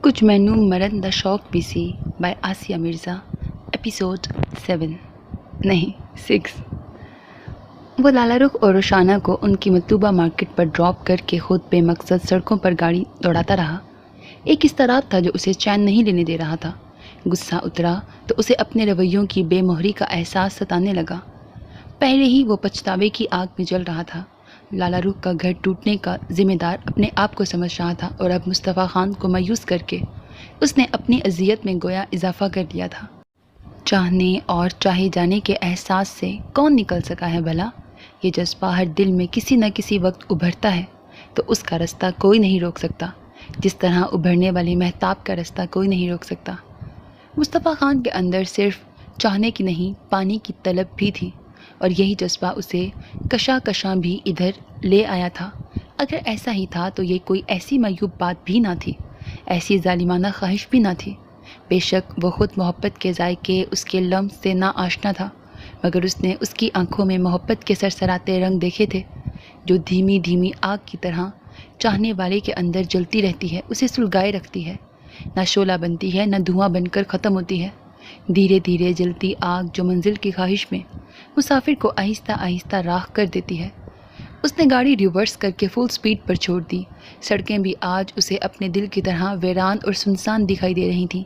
کچھ مینو مرندہ شوق بھی سی بائی آسیہ مرزا ایپیسوڈ 7 نہیں 6۔ وہ لالا رخ اور روشانہ کو ان کی مطلوبہ مارکیٹ پر ڈراپ کر کے خود بے مقصد سڑکوں پر گاڑی دوڑاتا رہا۔ ایک اضطراب تھا جو اسے چین نہیں لینے دے رہا تھا۔ غصہ اترا تو اسے اپنے رویوں کی بے مہری کا احساس ستانے لگا۔ پہلے ہی وہ پچھتاوے کی آگ میں جل رہا تھا۔ لالا رخ کا گھر ٹوٹنے کا ذمہ دار اپنے آپ کو سمجھ رہا تھا اور اب مصطفیٰ خان کو مایوس کر کے اس نے اپنی اذیت میں گویا اضافہ کر لیا تھا۔ چاہنے اور چاہے جانے کے احساس سے کون نکل سکا ہے بھلا؟ یہ جذبہ ہر دل میں کسی نہ کسی وقت ابھرتا ہے تو اس کا رستہ کوئی نہیں روک سکتا، جس طرح ابھرنے والے مہتاب کا رستہ کوئی نہیں روک سکتا۔ مصطفیٰ خان کے اندر صرف چاہنے کی نہیں، پانی کی طلب بھی تھی، اور یہی جذبہ اسے کشاں بھی ادھر لے آیا تھا۔ اگر ایسا ہی تھا تو یہ کوئی ایسی معیوب بات بھی نہ تھی، ایسی ظالمانہ خواہش بھی نہ تھی۔ بے شک وہ خود محبت کے ذائقے اس کے لمس سے نا آشنا تھا، مگر اس نے اس کی آنکھوں میں محبت کے سرسراتے رنگ دیکھے تھے، جو دھیمی دھیمی آگ کی طرح چاہنے والے کے اندر جلتی رہتی ہے، اسے سلگائے رکھتی ہے، نہ شعلہ بنتی ہے نہ دھواں بن کر ختم ہوتی ہے۔ دھیرے دھیرے جلتی آگ جو منزل کی خواہش میں مسافر کو آہستہ آہستہ راہ کر دیتی ہے۔ اس نے گاڑی ریورس کر کے فل سپیڈ پر چھوڑ دی۔ سڑکیں بھی آج اسے اپنے دل کی طرح ویران اور سنسان دکھائی دے رہی تھیں۔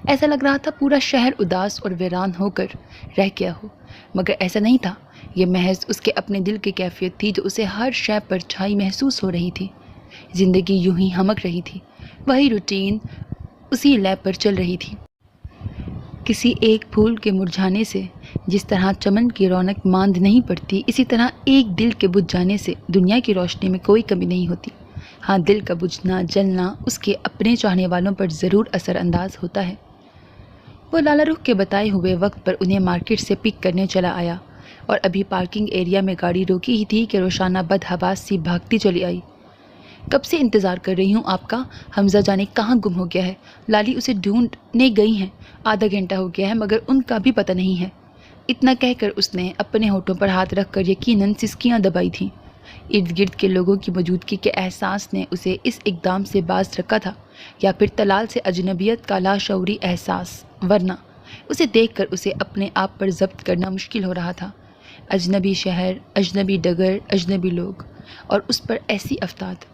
ایسا لگ رہا تھا پورا شہر اداس اور ویران ہو کر رہ گیا ہو، مگر ایسا نہیں تھا۔ یہ محض اس کے اپنے دل کی کیفیت تھی جو اسے ہر شے پر چھائی محسوس ہو رہی تھی۔ زندگی یوں ہی ہمک رہی تھی، وہی روٹین اسی لے پر چل رہی تھی۔ کسی ایک پھول کے مرجھانے سے جس طرح چمن کی رونق ماند نہیں پڑتی، اسی طرح ایک دل کے بجھ جانے سے دنیا کی روشنی میں کوئی کمی نہیں ہوتی۔ ہاں، دل کا بجھنا جلنا اس کے اپنے چاہنے والوں پر ضرور اثر انداز ہوتا ہے۔ وہ لالا رخ کے بتائے ہوئے وقت پر انہیں مارکیٹ سے پک کرنے چلا آیا، اور ابھی پارکنگ ایریا میں گاڑی روکی ہی تھی کہ روشانہ بدحواس سی بھاگتی چلی آئی۔ کب سے انتظار کر رہی ہوں آپ کا، حمزہ جانے کہاں گم ہو گیا ہے، لالی اسے ڈھونڈنے گئی ہیں، آدھا گھنٹہ ہو گیا ہے مگر ان کا بھی پتہ نہیں ہے۔ اتنا کہہ کر اس نے اپنے ہونٹوں پر ہاتھ رکھ کر یقیناً سسکیاں دبائی تھیں۔ ارد گرد کے لوگوں کی موجودگی کے احساس نے اسے اس اقدام سے باز رکھا تھا، یا پھر طلال سے اجنبیت کا لاشعوری احساس، ورنہ اسے دیکھ کر اسے اپنے آپ پر ضبط کرنا مشکل ہو رہا تھا۔ اجنبی شہر، اجنبی ڈگر، اجنبی لوگ، اور اس پر ایسی افتاد۔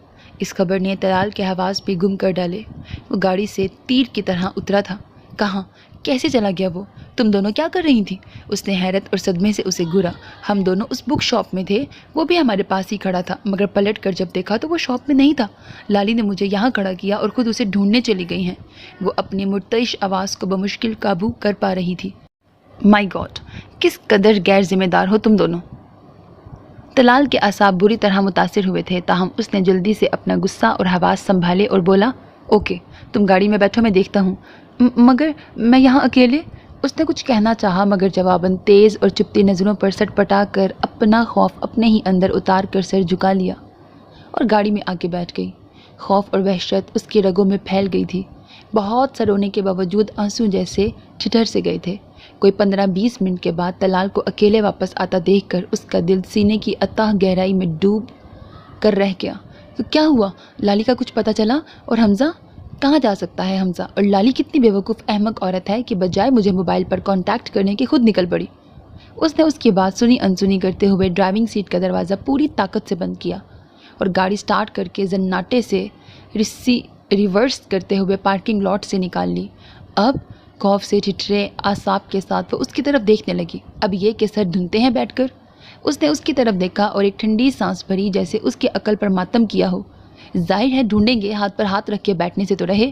اس خبر نے طلال کے حواس بھی گم کر ڈالے۔ وہ گاڑی سے تیر کی طرح اترا تھا۔ کہاں، کیسے چلا گیا وہ؟ تم دونوں کیا کر رہی تھی؟ اس نے حیرت اور صدمے سے اسے گھورا۔ ہم دونوں اس بک شاپ میں تھے، وہ بھی ہمارے پاس ہی کھڑا تھا، مگر پلٹ کر جب دیکھا تو وہ شاپ میں نہیں تھا۔ لالی نے مجھے یہاں کھڑا کیا اور خود اسے ڈھونڈنے چلی گئی ہیں۔ وہ اپنی مرتعش آواز کو بمشکل قابو کر پا رہی تھی۔ مائی گاڈ، کس قدر غیر ذمہ دار ہو تم دونوں۔ طلال کے اعصاب بری طرح متاثر ہوئے تھے، تاہم اس نے جلدی سے اپنا غصہ اور حواس سنبھالے اور بولا، اوکے، تم گاڑی میں بیٹھو، میں دیکھتا ہوں۔ مگر میں یہاں اکیلے؟ اس نے کچھ کہنا چاہا مگر جواباً تیز اور چپتی نظروں پر سٹ پٹا کر اپنا خوف اپنے ہی اندر اتار کر سر جھکا لیا اور گاڑی میں آ کے بیٹھ گئی۔ خوف اور وحشت اس کی رگوں میں پھیل گئی تھی۔ بہت سا رونے کے باوجود آنسو جیسے ٹھٹر سے گئے تھے۔ کوئی 15-20 منٹ کے بعد طلال کو اکیلے واپس آتا دیکھ کر اس کا دل سینے کی اتھاہ گہرائی میں ڈوب کر رہ گیا۔ تو کیا ہوا؟ لالی کا کچھ پتہ چلا؟ اور حمزہ کہاں جا سکتا ہے حمزہ؟ اور لالی کتنی بیوقوف احمق عورت ہے کہ بجائے مجھے موبائل پر کانٹیکٹ کرنے کی خود نکل پڑی۔ اس نے اس کی بات سنی انسنی کرتے ہوئے ڈرائیونگ سیٹ کا دروازہ پوری طاقت سے بند کیا اور گاڑی سٹارٹ کر کے زناٹے سے ریورس کرتے ہوئے پارکنگ لاٹ سے نکال لی۔ اب خوف سے ٹھٹرے اعصاب کے ساتھ وہ اس کی طرف دیکھنے لگی۔ اب یہ کہ سر دھنتے ہیں بیٹھ کر؟ اس نے اس کی طرف دیکھا اور ایک ٹھنڈی سانس بھری جیسے اس کی عقل پر ماتم کیا ہو۔ ظاہر ہے ڈھونڈیں گے، ہاتھ پر ہاتھ رکھ کے بیٹھنے سے تو رہے۔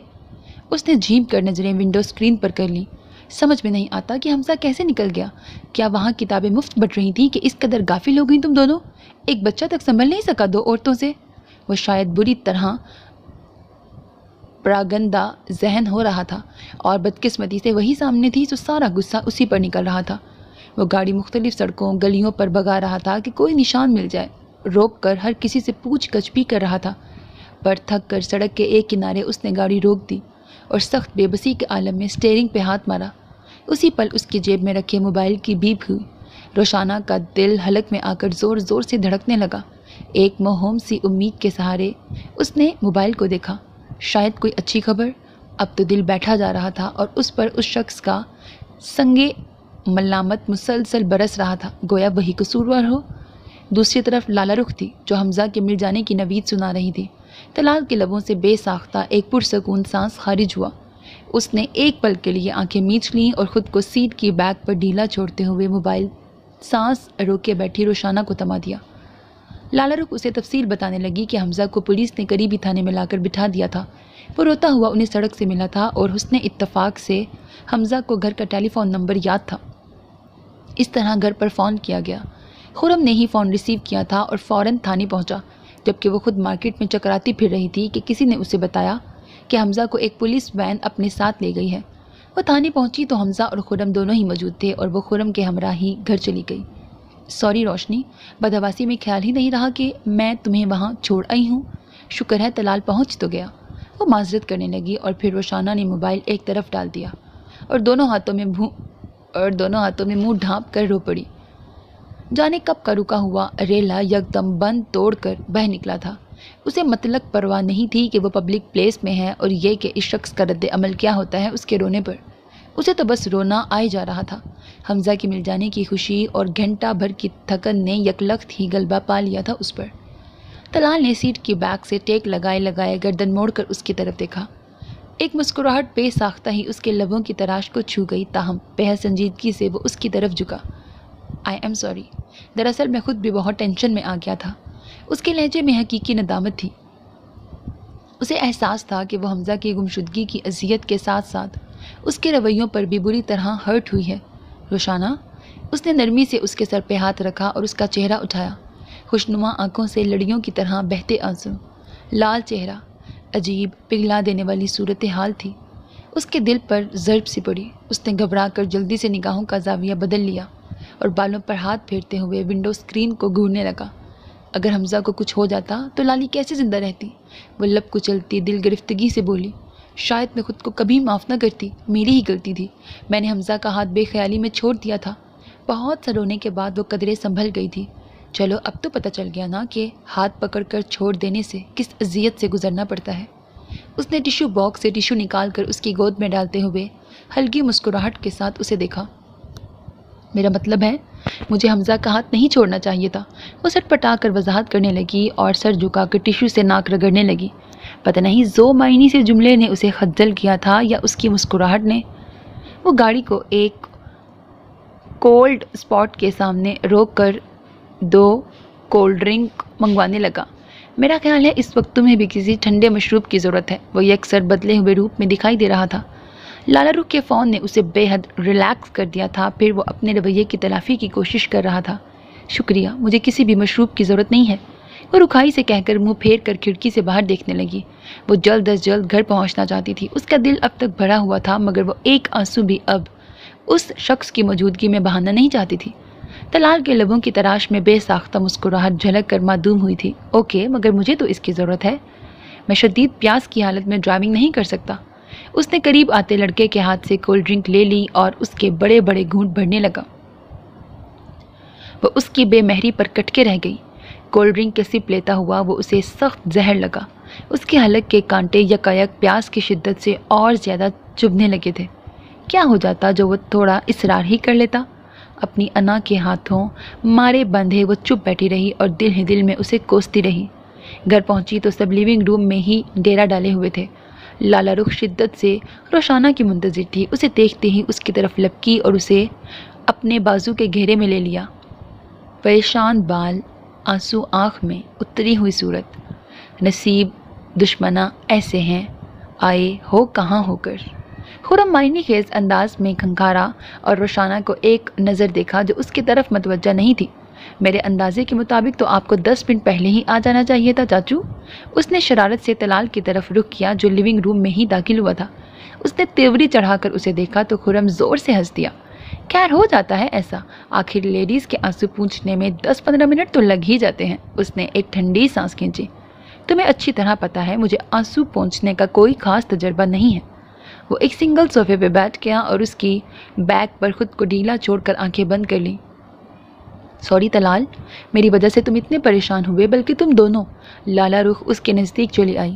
اس نے جھینپ کر نظریں ونڈو اسکرین پر کر لیں۔ سمجھ میں نہیں آتا کہ حمزہ کیسے نکل گیا۔ کیا وہاں کتابیں مفت بٹ رہی تھیں کہ اس قدر غافل ہو گئی تم دونوں؟ ایک بچہ تک سنبھل نہیں سکا دو عورتوں سے؟ وہ شاید بری طرح پراگندہ ذہن ہو رہا تھا، اور بدقسمتی سے وہی سامنے تھی تو سارا غصہ اسی پر نکل رہا تھا۔ وہ گاڑی مختلف سڑکوں گلیوں پر بھگا رہا تھا کہ کوئی نشان مل جائے، روک کر ہر کسی سے پوچھ گچھ بھی کر رہا تھا، پر تھک کر سڑک کے ایک کنارے اس نے گاڑی روک دی اور سخت بے بسی کے عالم میں اسٹیئرنگ پہ ہاتھ مارا۔ اسی پل اس کی جیب میں رکھے موبائل کی بیپ ہوئی۔ روشانہ کا دل حلق میں آ کر زور زور سے دھڑکنے لگا۔ ایک موہوم سی امید کے سہارے اس نے موبائل کو دیکھا۔ شاید کوئی اچھی خبر، اب تو دل بیٹھا جا رہا تھا اور اس پر اس شخص کا سنگے ملامت مسلسل برس رہا تھا، گویا وہی قصوروار ہو۔ دوسری طرف لالا رخ تھی جو حمزہ کے مل جانے کی نوید سنا رہی تھی۔ طلال کے لبوں سے بے ساختہ ایک پرسکون سانس خارج ہوا۔ اس نے ایک پل کے لیے آنکھیں میچ لیں اور خود کو سیٹ کی بیک پر ڈھیلا چھوڑتے ہوئے موبائل سانس روکے بیٹھی روشانہ کو تما دیا۔ لالا رخ اسے تفصیل بتانے لگی کہ حمزہ کو پولیس نے قریبی تھانے میں لا کر بٹھا دیا تھا۔ وہ روتا ہوا انہیں سڑک سے ملا تھا اور حسن اتفاق سے حمزہ کو گھر کا ٹیلی فون نمبر یاد تھا۔ اس طرح گھر پر فون کیا گیا۔ خرم نے ہی فون ریسیو کیا تھا اور فوراً تھانے پہنچا، جبکہ وہ خود مارکیٹ میں چکراتی پھر رہی تھی کہ کسی نے اسے بتایا کہ حمزہ کو ایک پولیس وین اپنے ساتھ لے گئی ہے۔ وہ تھانے پہنچی تو حمزہ اور خرم دونوں ہی موجود تھے اور وہ خرم کے ہمراہ ہی گھر چلی گئی۔ سوری روشنی، بدحواسی میں خیال ہی نہیں رہا کہ میں تمہیں وہاں چھوڑ آئی ہوں۔ شکر ہے طلال پہنچ تو گیا۔ وہ معذرت کرنے لگی اور پھر روشانہ نے موبائل ایک طرف ڈال دیا اور دونوں ہاتھوں میں منہ ڈھانپ کر رو پڑی۔ جانے کب کا رکا ہوا ریلا یکدم بند توڑ کر بہہ نکلا تھا۔ اسے مطلق پرواہ نہیں تھی کہ وہ پبلک پلیس میں ہے اور یہ کہ اس شخص کا رد عمل کیا ہوتا ہے اس کے رونے پر۔ اسے تو بس رونا آئے جا رہا تھا۔ حمزہ کے مل جانے کی خوشی اور گھنٹہ بھر کی تھکن نے یکلخت ہی غلبہ پا لیا تھا اس پر۔ طلال نے سیٹ کی بیک سے ٹیک لگائے گردن موڑ کر اس کی طرف دیکھا۔ ایک مسکراہٹ بے ساختہ ہی اس کے لبوں کی تراش کو چھو گئی، تاہم بہت سنجیدگی سے وہ اس کی طرف جھکا۔ آئی ایم سوری، دراصل میں خود بھی بہت ٹینشن میں آ گیا تھا۔ اس کے لہجے میں حقیقی ندامت تھی۔ اسے احساس تھا کہ وہ حمزہ کی گمشدگی کی اذیت کے ساتھ ساتھ اس کے رویوں پر بھی بری طرح ہرٹ ہوئی ہے۔ روشانہ، اس نے نرمی سے اس کے سر پہ ہاتھ رکھا اور اس کا چہرہ اٹھایا۔ خوشنما آنکھوں سے لڑیوں کی طرح بہتے آنسو، لال چہرہ، عجیب پگھلا دینے والی صورتحال تھی۔ اس کے دل پر ضرب سی پڑی۔ اس نے گھبرا کر جلدی سے نگاہوں کا زاویہ بدل لیا اور بالوں پر ہاتھ پھیرتے ہوئے ونڈو اسکرین کو گھورنے لگا۔ اگر حمزہ کو کچھ ہو جاتا تو لالی کیسے زندہ رہتی؟ وہ لب کچلتی دل گرفتگی سے بولی، شاید میں خود کو کبھی معاف نہ کرتی، میری ہی غلطی تھی، میں نے حمزہ کا ہاتھ بے خیالی میں چھوڑ دیا تھا۔ بہت سا رونے کے بعد وہ قدرے سنبھل گئی تھی۔ چلو اب تو پتہ چل گیا نا کہ ہاتھ پکڑ کر چھوڑ دینے سے کس اذیت سے گزرنا پڑتا ہے۔ اس نے ٹیشو باکس سے ٹیشو نکال کر اس کی گود میں ڈالتے ہوئے ہلکی مسکراہٹ کے ساتھ اسے دیکھا۔ میرا مطلب ہے مجھے حمزہ کا ہاتھ نہیں چھوڑنا چاہیے تھا۔ وہ سٹ پٹا کر وضاحت کرنے لگی اور سر جھکا کر ٹیشو سے ناک رگڑنے لگی۔ پتہ نہیں ذو معنی سے جملے نے اسے خجل کیا تھا یا اس کی مسکراہٹ نے۔ وہ گاڑی کو ایک کولڈ اسپاٹ کے سامنے روک کر 2 کولڈ ڈرنک منگوانے لگا۔ میرا خیال ہے اس وقت تمہیں بھی کسی ٹھنڈے مشروب کی ضرورت ہے۔ وہ یکسر بدلے ہوئے روپ میں دکھائی دے رہا تھا۔ لالا رخ کے فون نے اسے بے حد ریلیکس کر دیا تھا۔ پھر وہ اپنے رویے کی تلافی کی کوشش کر رہا تھا۔ شکریہ، مجھے کسی بھی مشروب کی ضرورت نہیں ہے، وہ رکھائی سے کہہ کر منہ پھیر کر کھڑکی سے باہر دیکھنے لگی۔ وہ جلد از جلد گھر پہنچنا چاہتی تھی۔ اس کا دل اب تک بھرا ہوا تھا مگر وہ ایک آنسو بھی اب اس شخص کی موجودگی میں بہانا نہیں چاہتی تھی۔ طلال کے لبوں کی تراش میں بے ساختہ مسکراہٹ جھلک کر معدوم ہوئی تھی۔ اوکے، مگر مجھے تو اس کی ضرورت ہے، میں شدید پیاس کی حالت میں ڈرائیونگ نہیں کر سکتا۔ اس نے قریب آتے لڑکے کے ہاتھ سے کولڈ ڈرنک لے لی اور اس کے بڑے بڑے گھونٹ بھرنے لگا۔ وہ اس کی بے مہری پر کٹ کے رہ گئی۔ کولڈ ڈرنک کے سپ لیتا ہوا وہ اسے سخت زہر لگا۔ اس کے حلق کے کانٹے یکایک پیاس کی شدت سے اور زیادہ چبھنے لگے تھے۔ کیا ہو جاتا جو وہ تھوڑا اصرار ہی کر لیتا؟ اپنی انا کے ہاتھوں مارے بندھے وہ چپ بیٹھی رہی اور دل ہی دل میں اسے کوستی رہی۔ گھر پہنچی تو سب لیونگ روم میں ہی ڈیرا ڈالے ہوئے تھے۔ لالا رخ شدت سے روشانہ کی منتظر تھی۔ اسے دیکھتے ہی اس کی طرف لپکی اور اسے اپنے بازو کے گھیرے میں لے لیا۔ پریشان بال، آنسو آنکھ میں، اتری ہوئی صورت، نصیب دشمنا ایسے ہیں آئے ہو کہاں ہو کر۔ خرم معنی خیز انداز میں کھنکھارا اور روشانہ کو ایک نظر دیکھا جو اس کی طرف متوجہ نہیں تھی۔ میرے اندازے کے مطابق تو آپ کو 10 منٹ پہلے ہی آ جانا چاہیے تھا چاچو۔ اس نے شرارت سے طلال کی طرف رخ کیا جو لیونگ روم میں ہی داخل ہوا تھا۔ اس نے تیوری چڑھا کر اسے دیکھا تو خرم زور سے ہنس دیا۔ خیر ہو جاتا ہے ایسا، آخر لیڈیز کے آنسو پوچھنے میں 10-15 منٹ تو لگ ہی جاتے ہیں۔ اس نے ایک ٹھنڈی سانس کھینچی۔ تمہیں اچھی طرح پتا ہے مجھے آنسو پوچھنے کا کوئی خاص تجربہ نہیں ہے۔ وہ ایک سنگل صوفے پہ بیٹھ گیا اور اس کی بیک پر خود کو ڈھیلا چھوڑ کر آنکھیں بند کر لی۔ سوری طلال، میری وجہ سے تم اتنے پریشان ہوئے، بلکہ تم دونوں۔ لالا رخ اس کے نزدیک چلی آئی۔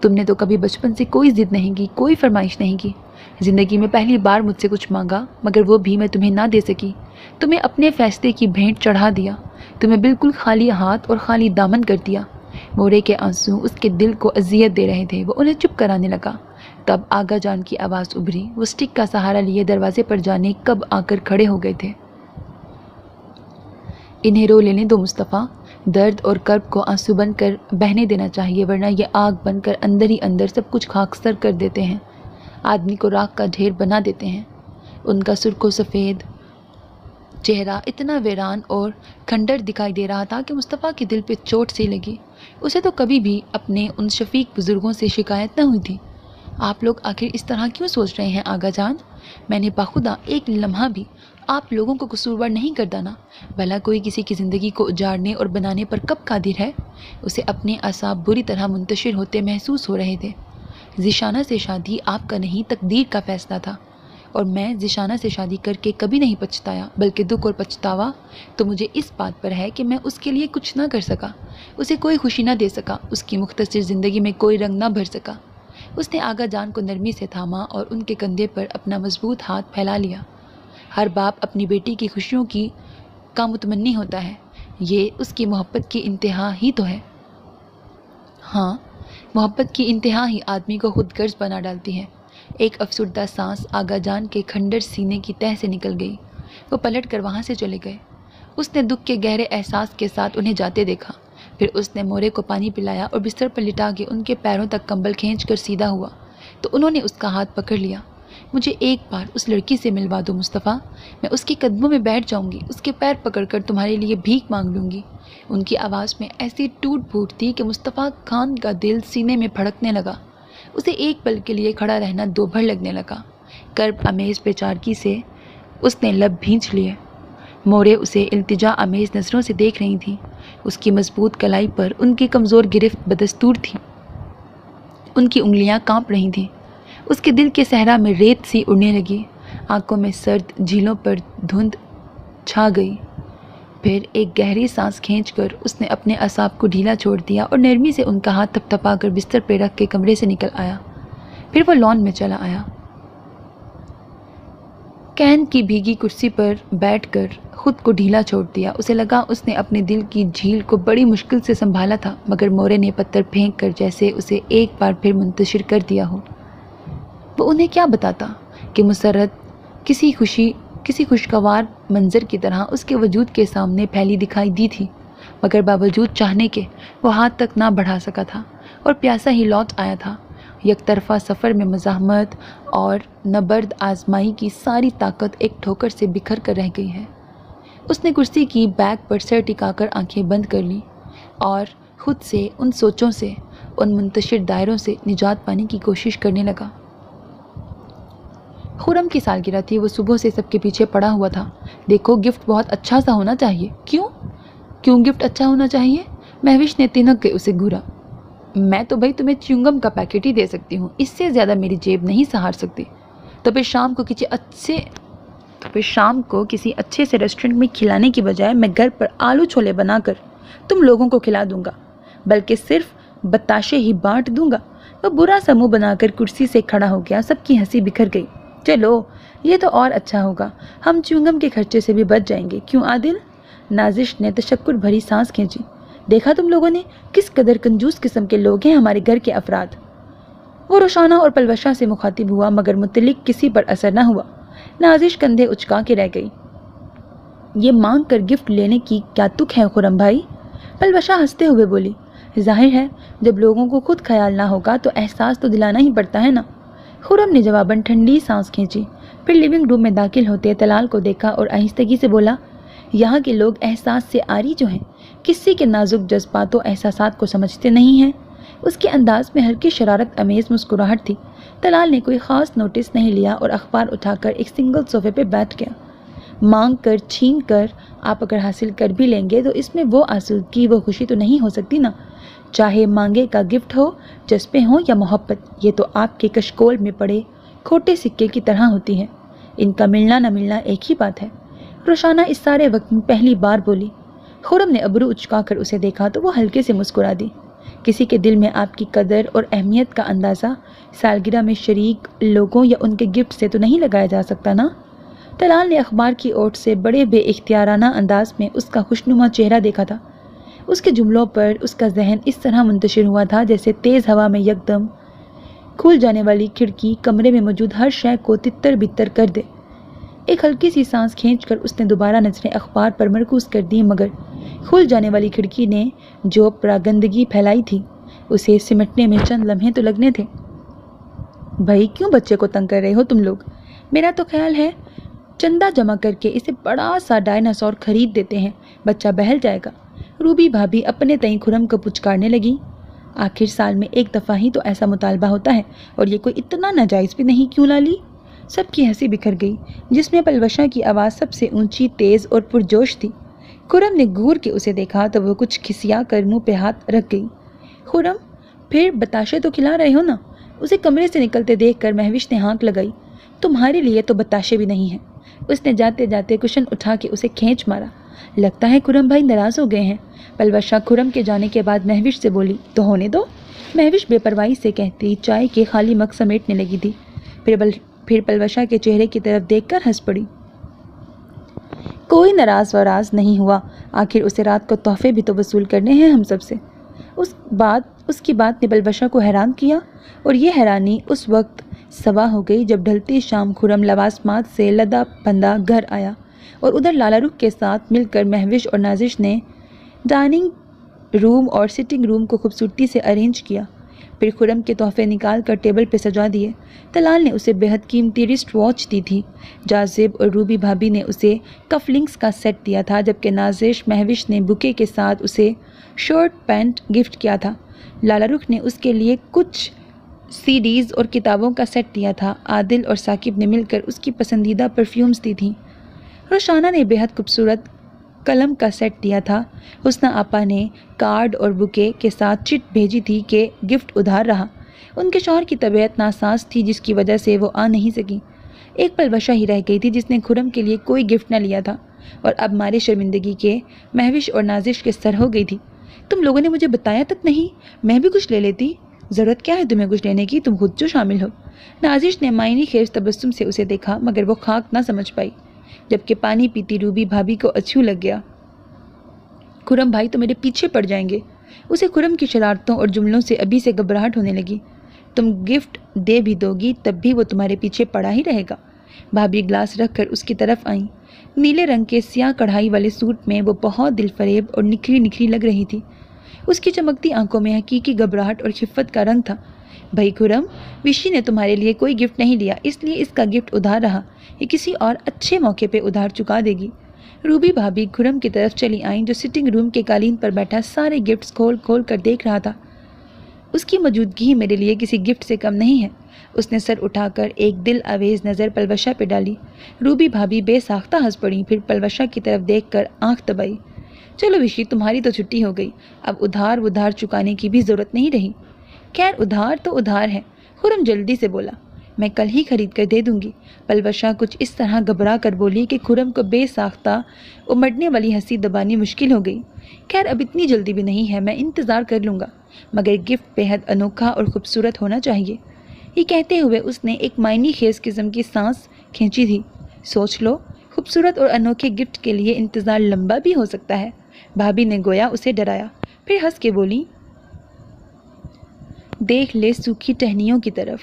تم نے تو کبھی بچپن سے کوئی ضد نہیں کی، کوئی فرمائش نہیں کی۔ زندگی میں پہلی بار مجھ سے کچھ مانگا، مگر وہ بھی میں تمہیں نہ دے سکی۔ تمہیں اپنے فیصلے کی بھینٹ چڑھا دیا، تمہیں بالکل خالی ہاتھ اور خالی دامن کر دیا۔ مورے کے آنسو اس کے دل کو اذیت دے رہے تھے، وہ انہیں چپ کرانے لگا۔ تب آغا جان کی آواز ابھری، وہ سٹک کا سہارا لیے دروازے پر جانے کب آ کر کھڑے ہو گئے تھے۔ انہیں رو لینے دو مصطفیٰ، درد اور کرب کو آنسو بن کر بہنے دینا چاہیے، ورنہ یہ آگ بن کر اندر ہی اندر سب کچھ خاکستر کر دیتے ہیں، آدمی کو راکھ کا ڈھیر بنا دیتے ہیں۔ ان کا سرخ و سفید چہرہ اتنا ویران اور کھنڈر دکھائی دے رہا تھا کہ مصطفیٰ کے دل پہ چوٹ سی لگی۔ اسے تو کبھی بھی اپنے ان شفیق بزرگوں سے شکایت نہ ہوئی تھی۔ آپ لوگ آخر اس طرح کیوں سوچ رہے ہیں آغا جان؟ میں نے باخدا ایک لمحہ بھی آپ لوگوں کو قصوروار نہیں کر دانا۔ بھلا کوئی کسی کی زندگی کو اجاڑنے اور بنانے پر کب قادر ہے؟ اسے اپنے اعصاب بری طرح منتشر ہوتے محسوس ہو رہے تھے۔ ذیشانہ سے شادی آپ کا نہیں، تقدیر کا فیصلہ تھا، اور میں ذیشانہ سے شادی کر کے کبھی نہیں پچھتایا، بلکہ دکھ اور پچھتاوا تو مجھے اس بات پر ہے کہ میں اس کے لیے کچھ نہ کر سکا، اسے کوئی خوشی نہ دے سکا، اس کی مختصر زندگی میں کوئی رنگ نہ بھر سکا۔ اس نے آغا جان کو نرمی سے تھاما اور ان کے کندھے پر اپنا مضبوط ہاتھ پھیلا لیا۔ ہر باپ اپنی بیٹی کی خوشیوں کا متمنی ہوتا ہے، یہ اس کی محبت کی انتہا ہی تو ہے۔ ہاں، محبت کی انتہا ہی آدمی کو خود غرض بنا ڈالتی ہے۔ ایک افسردہ سانس آغا جان کے کھنڈر سینے کی تہہ سے نکل گئی۔ وہ پلٹ کر وہاں سے چلے گئے۔ اس نے دکھ کے گہرے احساس کے ساتھ انہیں جاتے دیکھا۔ پھر اس نے مورے کو پانی پلایا اور بستر پر لٹا کے ان کے پیروں تک کمبل کھینچ کر سیدھا ہوا تو انہوں نے اس کا ہاتھ پکڑ لیا۔ مجھے ایک بار اس لڑکی سے ملوا دو مصطفیٰ، میں اس کے قدموں میں بیٹھ جاؤں گی، اس کے پیر پکڑ کر تمہارے لیے بھیک مانگ لوں گی۔ ان کی آواز میں ایسی ٹوٹ پھوٹ تھی کہ مصطفیٰ خان کا دل سینے میں پھڑکنے لگا۔ اسے ایک پل کے لیے کھڑا رہنا دوبھر لگنے لگا۔ کرب امیز بیچارگی سے اس نے لب بھینچ لیے۔ مورے اسے التجا امیز نظروں سے دیکھ رہی تھیں۔ اس کی مضبوط کلائی پر ان کی کمزور گرفت بدستور تھی، ان کی انگلیاں کانپ رہی تھیں۔ اس کے دل کے صحرا میں ریت سی اڑنے لگی، آنکھوں میں سرد جھیلوں پر دھند چھا گئی۔ پھر ایک گہری سانس کھینچ کر اس نے اپنے اعصاب کو ڈھیلا چھوڑ دیا اور نرمی سے ان کا ہاتھ تھپ تھپا کر بستر پہ رکھ کے کمرے سے نکل آیا۔ پھر وہ لان میں چلا آیا۔ کین کی بھیگی کرسی پر بیٹھ کر خود کو ڈھیلا چھوڑ دیا۔ اسے لگا اس نے اپنے دل کی جھیل کو بڑی مشکل سے سنبھالا تھا، مگر مورے نے پتھر پھینک کر جیسے اسے ایک بار پھر منتشر کر دیا ہو۔ وہ انہیں کیا بتاتا کہ مسرت کسی خوشگوار منظر کی طرح اس کے وجود کے سامنے پھیلی دکھائی دی تھی، مگر باوجود چاہنے کے وہ ہاتھ تک نہ بڑھا سکا تھا اور پیاسا ہی لوٹ آیا تھا۔ یک طرفہ سفر میں مزاحمت اور نبرد آزمائی کی ساری طاقت ایک ٹھوکر سے بکھر کر رہ گئی ہے۔ اس نے کرسی کی بیک پر سر ٹکا کر آنکھیں بند کر لیں اور خود سے، ان سوچوں سے، ان منتشر دائروں سے نجات پانے کی کوشش کرنے لگا۔ خرم کی سالگرہ تھی، وہ صبح سے سب کے پیچھے پڑا ہوا تھا۔ دیکھو، گفٹ بہت اچھا سا ہونا چاہیے۔ کیوں گفٹ اچھا ہونا چاہیے؟ مہوش نے تنک کے اسے گھورا۔ میں تو بھائی تمہیں چیونگم کا پیکٹ ہی دے سکتی ہوں، اس سے زیادہ میری جیب نہیں سہار سکتی۔ تو پھر شام کو کسی اچھے سے ریسٹورنٹ میں کھلانے کی بجائے میں گھر پر آلو چھولے بنا کر تم لوگوں کو کھلا دوں گا، بلکہ صرف بتاشے ہی بانٹ دوں گا۔ وہ برا سا منہ بنا کر کرسی سے کھڑا ہو گیا۔ سب کی ہنسی بکھر گئی۔ چلو، یہ تو اور اچھا ہوگا، ہم چیونگم کے خرچے سے بھی بچ جائیں گے، کیوں عادل؟ نازش نے تشکر بھری سانس کھینچی۔ دیکھا تم لوگوں نے کس قدر کنجوس قسم کے لوگ ہیں ہمارے گھر کے افراد۔ وہ روشانہ اور پلوشہ سے مخاطب ہوا، مگر متعلق کسی پر اثر نہ ہوا۔ نازش کندھے اچکا کے رہ گئی۔ یہ مانگ کر گفٹ لینے کی کیا تک ہے خرم بھائی؟ پلوشہ ہنستے ہوئے بولی۔ ظاہر ہے جب لوگوں کو خود خیال نہ ہوگا تو احساس تو دلانا ہی پڑتا ہے نا۔ خرم نے جواباً ٹھنڈی سانس کھینچی، پھر لیونگ روم میں داخل ہوتے طلال کو دیکھا اور آہستگی سے بولا، یہاں کے لوگ احساس سے عاری جو ہیں، کسی کے نازک جذبات و احساسات کو سمجھتے نہیں ہیں۔ اس کے انداز میں ہلکی شرارت امیز مسکراہٹ تھی۔ طلال نے کوئی خاص نوٹس نہیں لیا اور اخبار اٹھا کر ایک سنگل صوفے پہ بیٹھ گیا۔ مانگ کر چھین کر آپ اگر حاصل کر بھی لیں گے تو اس میں وہ آسودگی، وہ خوشی تو نہیں ہو سکتی نا، چاہے مانگے کا گفٹ ہو، جذبے ہوں یا محبت، یہ تو آپ کے کشکول میں پڑے کھوٹے سکے کی طرح ہوتی ہے، ان کا ملنا نہ ملنا ایک ہی بات ہے۔ روشانہ اس سارے وقت میں پہلی بار بولی۔ خرم نے ابرو اچکا کر اسے دیکھا تو وہ ہلکے سے مسکرا دی۔ کسی کے دل میں آپ کی قدر اور اہمیت کا اندازہ سالگرہ میں شریک لوگوں یا ان کے گفٹ سے تو نہیں لگایا جا سکتا نا؟ طلال نے اخبار کی اوٹ سے بڑے بے اختیارانہ انداز میں اس کا خوشنما چہرہ دیکھا تھا۔ اس کے جملوں پر اس کا ذہن اس طرح منتشر ہوا تھا جیسے تیز ہوا میں یکدم کھل جانے والی کھڑکی کمرے میں موجود ہر شے کو تتر بتر کر دے۔ ایک ہلکی سی سانس کھینچ کر اس نے دوبارہ نظریں اخبار پر مرکوز کر دیں، مگر کھل جانے والی کھڑکی نے جو پراگندگی پھیلائی تھی اسے سمٹنے میں چند لمحے تو لگنے تھے۔ بھائی کیوں بچے کو تنگ کر رہے ہو تم لوگ؟ میرا تو خیال ہے چندہ جمع کر کے اسے بڑا سا ڈائناسور خرید دیتے ہیں، بچہ بہل جائے گا۔ روبی بھابھی اپنے تئیں خرم کو پچکارنے لگی۔ آخر سال میں ایک دفعہ ہی تو ایسا مطالبہ ہوتا ہے، اور یہ کوئی اتنا ناجائز بھی نہیں، کیوں لالی؟ سب کی ہنسی بکھر گئی، جس میں پلوشا کی آواز سب سے اونچی، تیز اور پرجوش تھی۔ خرم نے گور کے اسے دیکھا تو وہ کچھ کھسیا کر منہ پہ ہاتھ رکھ گئی۔ خرم، پھر بتاشے تو کھلا رہے ہو نا؟ اسے کمرے سے نکلتے دیکھ کر مہوش نے ہانک لگائی۔ تمہارے لیے تو بتاشے بھی نہیں ہیں۔ اس نے جاتے جاتے کشن اٹھا کے اسے کھینچ مارا۔ لگتا ہے خرم بھائی ناراض ہو گئے ہیں۔ پلوشا خرم کے جانے کے بعد مہوش سے بولی، تو ہونے دو۔ مہوش بے پرواہی سے کہتی چائے کے خالی مگ سمیٹنے لگی تھی، پھر پلوشا کے چہرے کی طرف دیکھ کر ہنس پڑی۔ کوئی ناراض وراز نہیں ہوا، آخر اسے رات کو تحفے بھی تو وصول کرنے ہیں ہم سب سے۔ اس کی بات نے پلوشا کو حیران کیا، اور یہ حیرانی اس وقت سوا ہو گئی جب ڈھلتی شام خرم لوازمات سے لدا پندا گھر آیا، اور ادھر لالا رخ کے ساتھ مل کر مہوش اور نازش نے ڈائننگ روم اور سٹنگ روم کو خوبصورتی سے ارینج کیا۔ پھر خرم کے تحفے نکال کر ٹیبل پہ سجا دیے۔ طلال نے اسے بہت قیمتی رسٹ واچ دی تھی، جاذب، اور روبی بھابھی نے اسے کف لنکس کا سیٹ دیا تھا، جبکہ نازش مہوش نے بکے کے ساتھ اسے شرٹ پینٹ گفٹ کیا تھا۔ لالا رخ نے اس کے لیے کچھ سی ڈیز اور کتابوں کا سیٹ دیا تھا۔ عادل اور ثاقب نے مل کر اس کی پسندیدہ پرفیومز دی تھیں۔ روشانہ نے بہت خوبصورت قلم کا سیٹ دیا تھا۔ حسنہ آپا نے کارڈ اور بکے کے ساتھ چٹ بھیجی تھی کہ گفٹ ادھار رہا۔ ان کے شوہر کی طبیعت ناساز تھی، جس کی وجہ سے وہ آ نہیں سکی۔ ایک پلوشا ہی رہ گئی تھی جس نے خرم کے لیے کوئی گفٹ نہ لیا تھا، اور اب مارے شرمندگی کے مہوش اور نازش کے سر ہو گئی تھی۔ تم لوگوں نے مجھے بتایا تک نہیں، میں بھی کچھ لے لیتی۔ ضرورت کیا ہے تمہیں کچھ لینے کی، تم خود جو شامل ہو۔ نازش نے معنی خیز تبسم سے اسے دیکھا، مگر وہ خاک نہ سمجھ پائی، جبکہ پانی پیتی روبی بھابھی کو اچھو لگ گیا۔ خرم بھائی تو میرے پیچھے پڑ جائیں گے۔ اسے خرم کی شرارتوں اور جملوں سے ابھی سے گھبراہٹ ہونے لگی۔ تم گفٹ دے بھی دو گی تب بھی وہ تمہارے پیچھے پڑا ہی رہے گا۔ بھابھی گلاس رکھ کر اس کی طرف آئیں۔ نیلے رنگ کے سیاہ کڑھائی والے سوٹ میں وہ بہت دل فریب اور نکھری نکھری لگ رہی تھی۔ اس کی چمکتی آنکھوں میں حقیقی گھبراہٹ اور خفت کا رنگ تھا۔ بھائی خرم، وشی نے تمہارے لیے کوئی گفٹ نہیں لیا، اس لیے اس کا گفٹ ادھار رہا، یہ کسی اور اچھے موقع پہ ادھار چکا دے گی۔ روبی بھابھی خرم کی طرف چلی آئیں، جو سٹنگ روم کے قالین پر بیٹھا سارے گفٹس کھول کھول کر دیکھ رہا تھا۔ اس کی موجودگی میرے لیے کسی گفٹ سے کم نہیں ہے۔ اس نے سر اٹھا کر ایک دل آویز نظر پلوشا پہ ڈالی۔ روبی بھابھی بے ساختہ ہنس پڑی، پھر پلوشا کی طرف دیکھ کر آنکھ دبائی۔ چلو وشی، تمہاری تو چھٹی ہو گئی، اب ادھار چکانے کی بھی ضرورت نہیں رہی۔ خیر ادھار تو ادھار ہے، خرم جلدی سے بولا، میں کل ہی خرید کر دے دوں گی۔ پلوشا کچھ اس طرح گھبرا کر بولی کہ خرم کو بے ساختہ امڑنے والی ہنسی دبانی مشکل ہو گئی۔ خیر اب اتنی جلدی بھی نہیں ہے، میں انتظار کر لوں گا، مگر گفٹ بےحد انوکھا اور خوبصورت ہونا چاہیے۔ یہ کہتے ہوئے اس نے ایک معنی خیز قسم کی سانس کھینچی تھی۔ سوچ لو، خوبصورت اور انوکھے گفٹ کے لیے انتظار لمبا بھی ہو سکتا ہے۔ بھابھی نے گویا اسے ڈرایا، پھر ہنس کے بولی، دیکھ لے سوکھی ٹہنیوں کی طرف،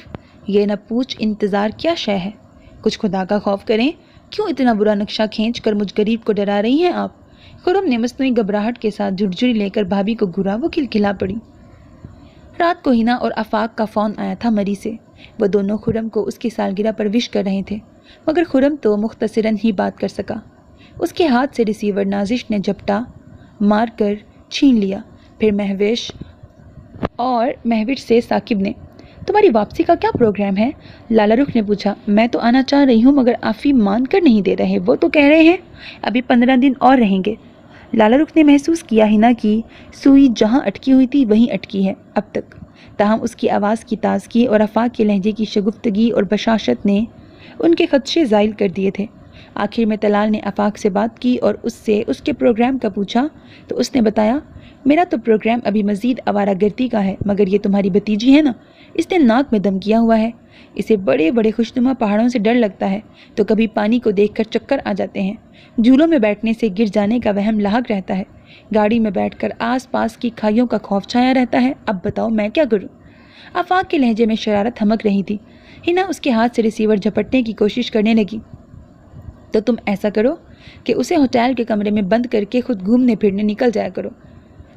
یہ نہ پوچھ انتظار کیا شے ہے۔ کچھ خدا کا خوف کریں، کیوں اتنا برا نقشہ کھینچ کر مجھ غریب کو ڈرا رہی ہیں آپ؟ خرم نے مصنوعی گھبراہٹ کے ساتھ جھرجھری لے کر بھابھی کو گھورا، وہ کھلکھلا پڑی۔ رات کو ہنا اور آفاق کا فون آیا تھا مری سے۔ وہ دونوں خرم کو اس کی سالگرہ پر وش کر رہے تھے، مگر خرم تو مختصراً ہی بات کر سکا۔ اس کے ہاتھ سے ریسیور نازش نے جھپٹا مار کر چھین لیا، پھر مہوش سے ثاقب نے، تمہاری واپسی کا کیا پروگرام ہے؟ لالا رخ نے پوچھا۔ میں تو آنا چاہ رہی ہوں، مگر آفی مان کر نہیں دے رہے، وہ تو کہہ رہے ہیں ابھی 15 دن اور رہیں گے۔ لالا رخ نے محسوس کیا ہنا کی سوئی جہاں اٹکی ہوئی تھی وہیں اٹکی ہے اب تک، تاہم اس کی آواز کی تازگی اور آفاق کے لہجے کی شگفتگی اور بشاشت نے ان کے خدشے زائل کر دیے تھے۔ آخر میں طلال نے آفاق سے بات کی اور اس سے اس کے پروگرام کا پوچھا تو اس نے بتایا، میرا تو پروگرام ابھی مزید آوارہ گردی کا ہے، مگر یہ تمہاری بھتیجی ہے نا، اس نے ناک میں دم کیا ہوا ہے، اسے بڑے بڑے خوشنما پہاڑوں سے ڈر لگتا ہے تو کبھی پانی کو دیکھ کر چکر آ جاتے ہیں، جھولوں میں بیٹھنے سے گر جانے کا وہم لاحق رہتا ہے، گاڑی میں بیٹھ کر آس پاس کی کھائیوں کا خوف چھایا رہتا ہے، اب بتاؤ میں کیا کروں؟ آفاق کے لہجے میں شرارت ہمک رہی تھی۔ ہنا اس کے ہاتھ سے ریسیور جھپٹنے کی کوشش کرنے لگی۔ تو تم ایسا کرو کہ اسے ہوٹل کے کمرے میں بند کر کے خود گھومنے پھرنے نکل جایا کرو۔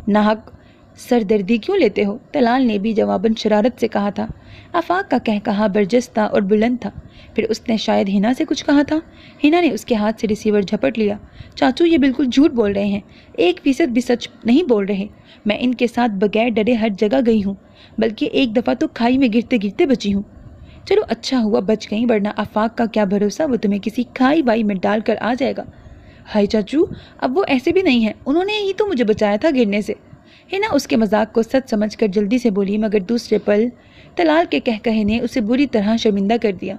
ناحق سردردی کیوں لیتے ہو؟ طلال نے بھی جواباً شرارت سے کہا تھا۔ آفاق کا کہا برجستہ اور بلند تھا۔ پھر اس نے شاید ہنا سے کچھ کہا تھا۔ ہنا نے اس کے ہاتھ سے ریسیور جھپٹ لیا۔ چاچو یہ بالکل جھوٹ بول رہے ہیں، 1% بھی سچ نہیں بول رہے، میں ان کے ساتھ بغیر ڈرے ہر جگہ گئی ہوں، بلکہ ایک دفعہ تو کھائی میں گرتے گرتے بچی ہوں۔ چلو اچھا ہوا بچ گئیں، ورنہ آفاق کا کیا بھروسہ وہ تمہیں کسی کھائی بائی میں ڈال کر آ جائے گا۔ ہائے چاچو، اب وہ ایسے بھی نہیں ہیں، انہوں نے ہی تو مجھے بچایا تھا گرنے سے۔ ہنا اس کے مذاق کو سچ سمجھ کر جلدی سے بولی، مگر دوسرے پل طلال کے کہے نے اسے بری طرح شرمندہ کر دیا۔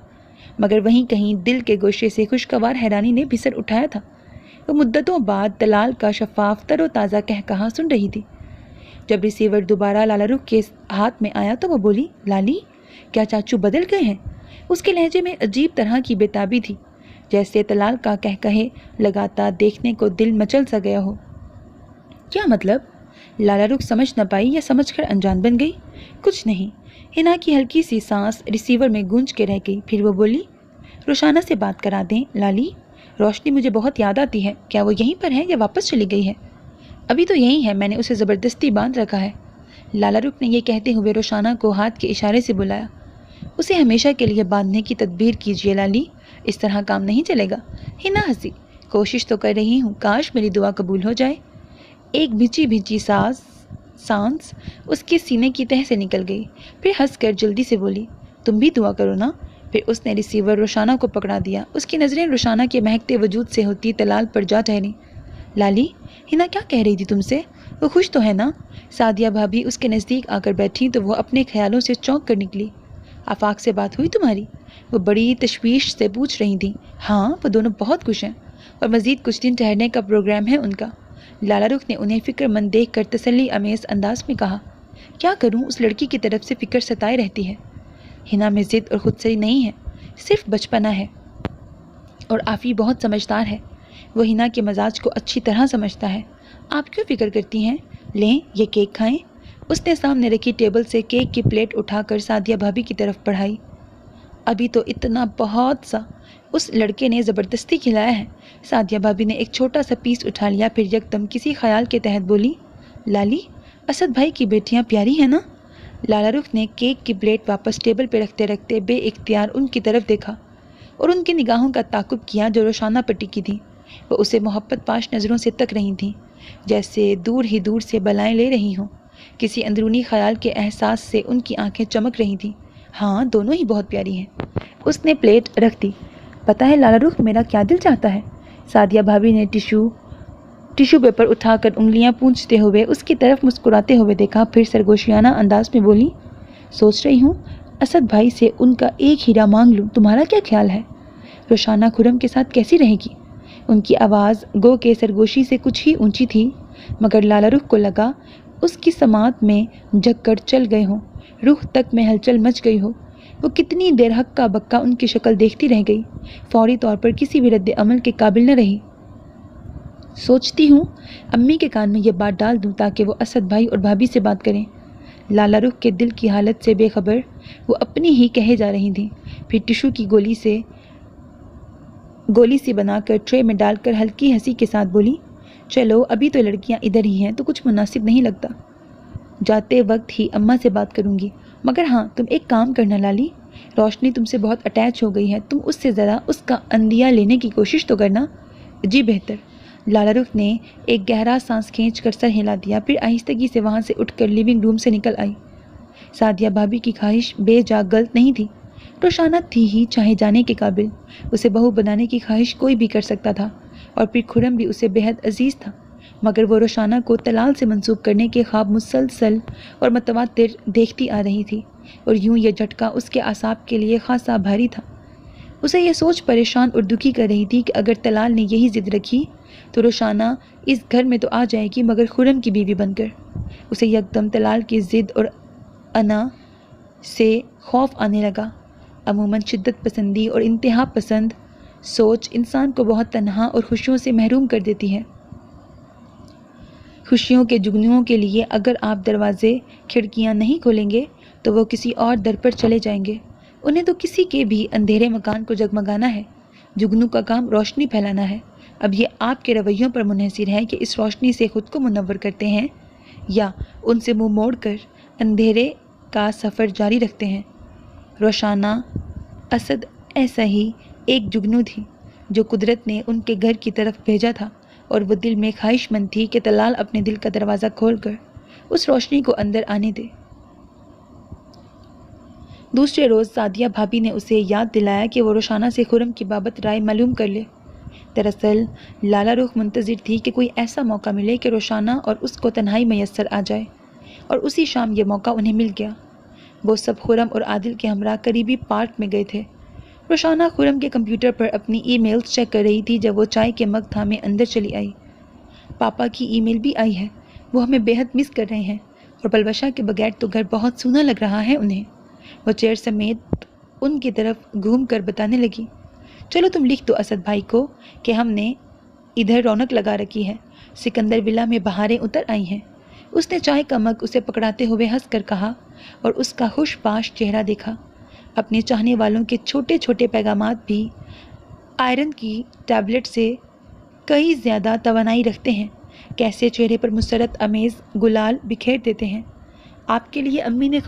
مگر وہیں کہیں دل کے گوشے سے خوشگوار حیرانی نے بھسر اٹھایا تھا۔ وہ مدتوں بعد طلال کا شفاف تر و تازہ کہا سن رہی تھی۔ جب ریسیور دوبارہ لالا رخ کے ہاتھ میں آیا تو وہ بولی، لالی کیا چاچو بدل گئے ہیں؟ اس کے لہجے میں عجیب طرح کی بےتابی تھی، جیسے طلال کا کہے لگاتا دیکھنے کو دل مچل سا گیا ہو۔ کیا مطلب؟ لالا رخ سمجھ نہ پائی یا سمجھ کر انجان بن گئی؟ کچھ نہیں۔ ہنا کی ہلکی سی سانس ریسیور میں گونج کے رہ گئی، پھر وہ بولی، روشانہ سے بات کرا دیں لالی، روشنی مجھے بہت یاد آتی ہے، کیا وہ یہیں پر ہے یا واپس چلی گئی ہے؟ ابھی تو یہیں ہے، میں نے اسے زبردستی باندھ رکھا ہے۔ لالا رخ نے یہ کہتے ہوئے روشانہ کو ہاتھ کے اشارے سے بلایا۔ اسے ہمیشہ کے لیے باندھنے کی تدبیر کیجیے لالی، اس طرح کام نہیں چلے گا۔ ہنا ہنسی، کوشش تو کر رہی ہوں، کاش میری دعا قبول ہو جائے۔ ایک بھیچی بھیچی سانس اس کے سینے کی تہہ سے نکل گئی، پھر ہنس کر جلدی سے بولی، تم بھی دعا کرو نا۔ پھر اس نے ریسیور روشانہ کو پکڑا دیا۔ اس کی نظریں روشانہ کے مہکتے وجود سے ہوتی طلال پر جا ٹھہری۔ لالی، ہنا کیا کہہ رہی تھی تم سے؟ وہ خوش تو ہے نا؟ سعدیہ بھابھی اس کے نزدیک آ کر بیٹھی تو وہ اپنے خیالوں سے چونک کر نکلی۔ آفاق سے بات ہوئی تمہاری؟ وہ بڑی تشویش سے پوچھ رہی تھیں۔ ہاں، وہ دونوں بہت خوش ہیں اور مزید کچھ دن ٹھہرنے کا پروگرام ہے ان کا۔ لالا رخ نے انہیں فکر مند دیکھ کر تسلی امیز انداز میں کہا، کیا کروں، اس لڑکی کی طرف سے فکر ستائے رہتی ہے۔ ہنا میں ضد اور خودسری نہیں ہے، صرف بچپنا ہے، اور آفی بہت سمجھدار ہے، وہ ہنا کے مزاج کو اچھی طرح سمجھتا ہے۔ آپ کیوں فکر کرتی ہیں؟ لیں یہ کیک کھائیں۔ اس نے سامنے رکھی ٹیبل سے کیک کی پلیٹ اٹھا کر سعدیہ بھابھی کی طرف بڑھائی۔ ابھی تو اتنا بہت سا اس لڑکے نے زبردستی کھلایا ہے۔ سعدیہ بھابھی نے ایک چھوٹا سا پیس اٹھا لیا، پھر یکدم کسی خیال کے تحت بولی، لالی، اسد بھائی کی بیٹیاں پیاری ہیں نا؟ لالا رخ نے کیک کی پلیٹ واپس ٹیبل پہ رکھتے رکھتے بے اختیار ان کی طرف دیکھا اور ان کی نگاہوں کا تعاقب کیا جو روشانہ پر ٹکی تھی۔ وہ اسے محبت پاش نظروں سے تک رہی تھیں، جیسے دور ہی دور سے بلائیں لے رہی ہوں۔ کسی اندرونی خیال کے احساس سے ان کی آنکھیں چمک رہی تھیں۔ ہاں، دونوں ہی بہت پیاری ہیں۔ اس نے پلیٹ رکھ دی۔ پتہ ہے لالا رخ، میرا کیا دل چاہتا ہے؟ سعدیہ بھابھی نے ٹیشو پیپر اٹھا کر انگلیاں پونچھتے ہوئے اس کی طرف مسکراتے ہوئے دیکھا، پھر سرگوشیانہ انداز میں بولی، سوچ رہی ہوں اسد بھائی سے ان کا ایک ہیرا مانگ لوں، تمہارا کیا خیال ہے؟ روشانہ خرم کے ساتھ کیسی رہے گی؟ ان کی آواز گو کے سرگوشی سے کچھ ہی اونچی تھی، مگر لالا رخ کو لگا اس کی سماعت میں جھک کر چل گئے ہوں، روح تک میں ہلچل مچ گئی ہو۔ وہ کتنی دیر ہکا بکا ان کی شکل دیکھتی رہ گئی، فوری طور پر کسی بھی رد عمل کے قابل نہ رہی۔ سوچتی ہوں امی کے کان میں یہ بات ڈال دوں تاکہ وہ اسد بھائی اور بھابھی سے بات کریں۔ لالا رخ کے دل کی حالت سے بے خبر وہ اپنی ہی کہے جا رہی تھیں، پھر ٹیشو کی گولی سی بنا کر ٹرے میں ڈال کر ہلکی ہنسی کے ساتھ بولی، چلو ابھی تو لڑکیاں ادھر ہی ہیں تو کچھ مناسب نہیں لگتا، جاتے وقت ہی اماں سے بات کروں گی، مگر ہاں تم ایک کام کرنا لالی، روشنی تم سے بہت اٹیچ ہو گئی ہے، تم اس سے ذرا اس کا اندیہ لینے کی کوشش تو کرنا۔ جی بہتر۔ لالا رخ نے ایک گہرا سانس کھینچ کر سر ہلا دیا، پھر آہستگی سے وہاں سے اٹھ کر لیونگ روم سے نکل آئی۔ سعدیہ بھابھی کی خواہش بے جا غلط نہیں تھی، روشانہ تھی ہی چاہے جانے کے قابل، اسے بہو بنانے کی خواہش کوئی بھی کر سکتا تھا، اور پھر خرم بھی اسے بےحد عزیز تھا، مگر وہ روشانہ کو طلال سے منسوب کرنے کے خواب مسلسل اور متواتر دیکھتی آ رہی تھی، اور یوں یہ جھٹکا اس کے اعصاب کے لیے خاصا بھاری تھا۔ اسے یہ سوچ پریشان اور دکھی کر رہی تھی کہ اگر طلال نے یہی ضد رکھی تو روشانہ اس گھر میں تو آ جائے گی مگر خرم کی بیوی بن کر۔ اسے یکدم طلال کی ضد اور انا سے خوف آنے لگا۔ عموماً شدت پسندی اور انتہا پسند سوچ انسان کو بہت تنہا اور خوشیوں سے محروم کر دیتی ہے۔ خوشیوں کے جگنوؤں کے لیے اگر آپ دروازے کھڑکیاں نہیں کھولیں گے تو وہ کسی اور در پر چلے جائیں گے۔ انہیں تو کسی کے بھی اندھیرے مکان کو جگمگانا ہے، جگنو کا کام روشنی پھیلانا ہے۔ اب یہ آپ کے رویوں پر منحصر ہے کہ اس روشنی سے خود کو منور کرتے ہیں یا ان سے منہ موڑ کر اندھیرے کا سفر جاری رکھتے ہیں۔ روشانہ اسد ایسا ہی ایک جگنو تھی جو قدرت نے ان کے گھر کی طرف بھیجا تھا، اور وہ دل میں خواہش مند تھی کہ طلال اپنے دل کا دروازہ کھول کر اس روشنی کو اندر آنے دے۔ دوسرے روز سعدیہ بھابی نے اسے یاد دلایا کہ وہ روشانہ سے خرم کی بابت رائے معلوم کر لے۔ دراصل لالا رخ منتظر تھی کہ کوئی ایسا موقع ملے کہ روشانہ اور اس کو تنہائی میسر آ جائے، اور اسی شام یہ موقع انہیں مل گیا۔ وہ سب خرم اور عادل کے ہمراہ قریبی پارک میں گئے تھے۔ روشانہ خرم کے کمپیوٹر پر اپنی ای میلز چیک کر رہی تھی جب وہ چائے کے مگ تھامے اندر چلی آئی۔ پاپا کی ای میل بھی آئی ہے، وہ ہمیں بے حد مس کر رہے ہیں، اور بلبشا کے بغیر تو گھر بہت سونا لگ رہا ہے انہیں۔ وہ چیئر سمیت ان کی طرف گھوم کر بتانے لگی، چلو تم لکھ دو اسد بھائی کو کہ ہم نے ادھر رونق لگا رکھی ہے، سکندر ولا میں بہاریں اتر آئی ہیں۔ اس نے چائے کا مگ اسے پکڑاتے ہوئے ہنس کر کہا اور اس کا خوش باش چہرہ دیکھا۔ اپنے چاہنے والوں کے چھوٹے چھوٹے پیغامات بھی آئرن کی ٹیبلٹ سے کئی زیادہ توانائی رکھتے ہیں، کیسے چہرے پر مسرت امیز گلال بکھیر دیتے ہیں۔ آپ کے لیے امی نے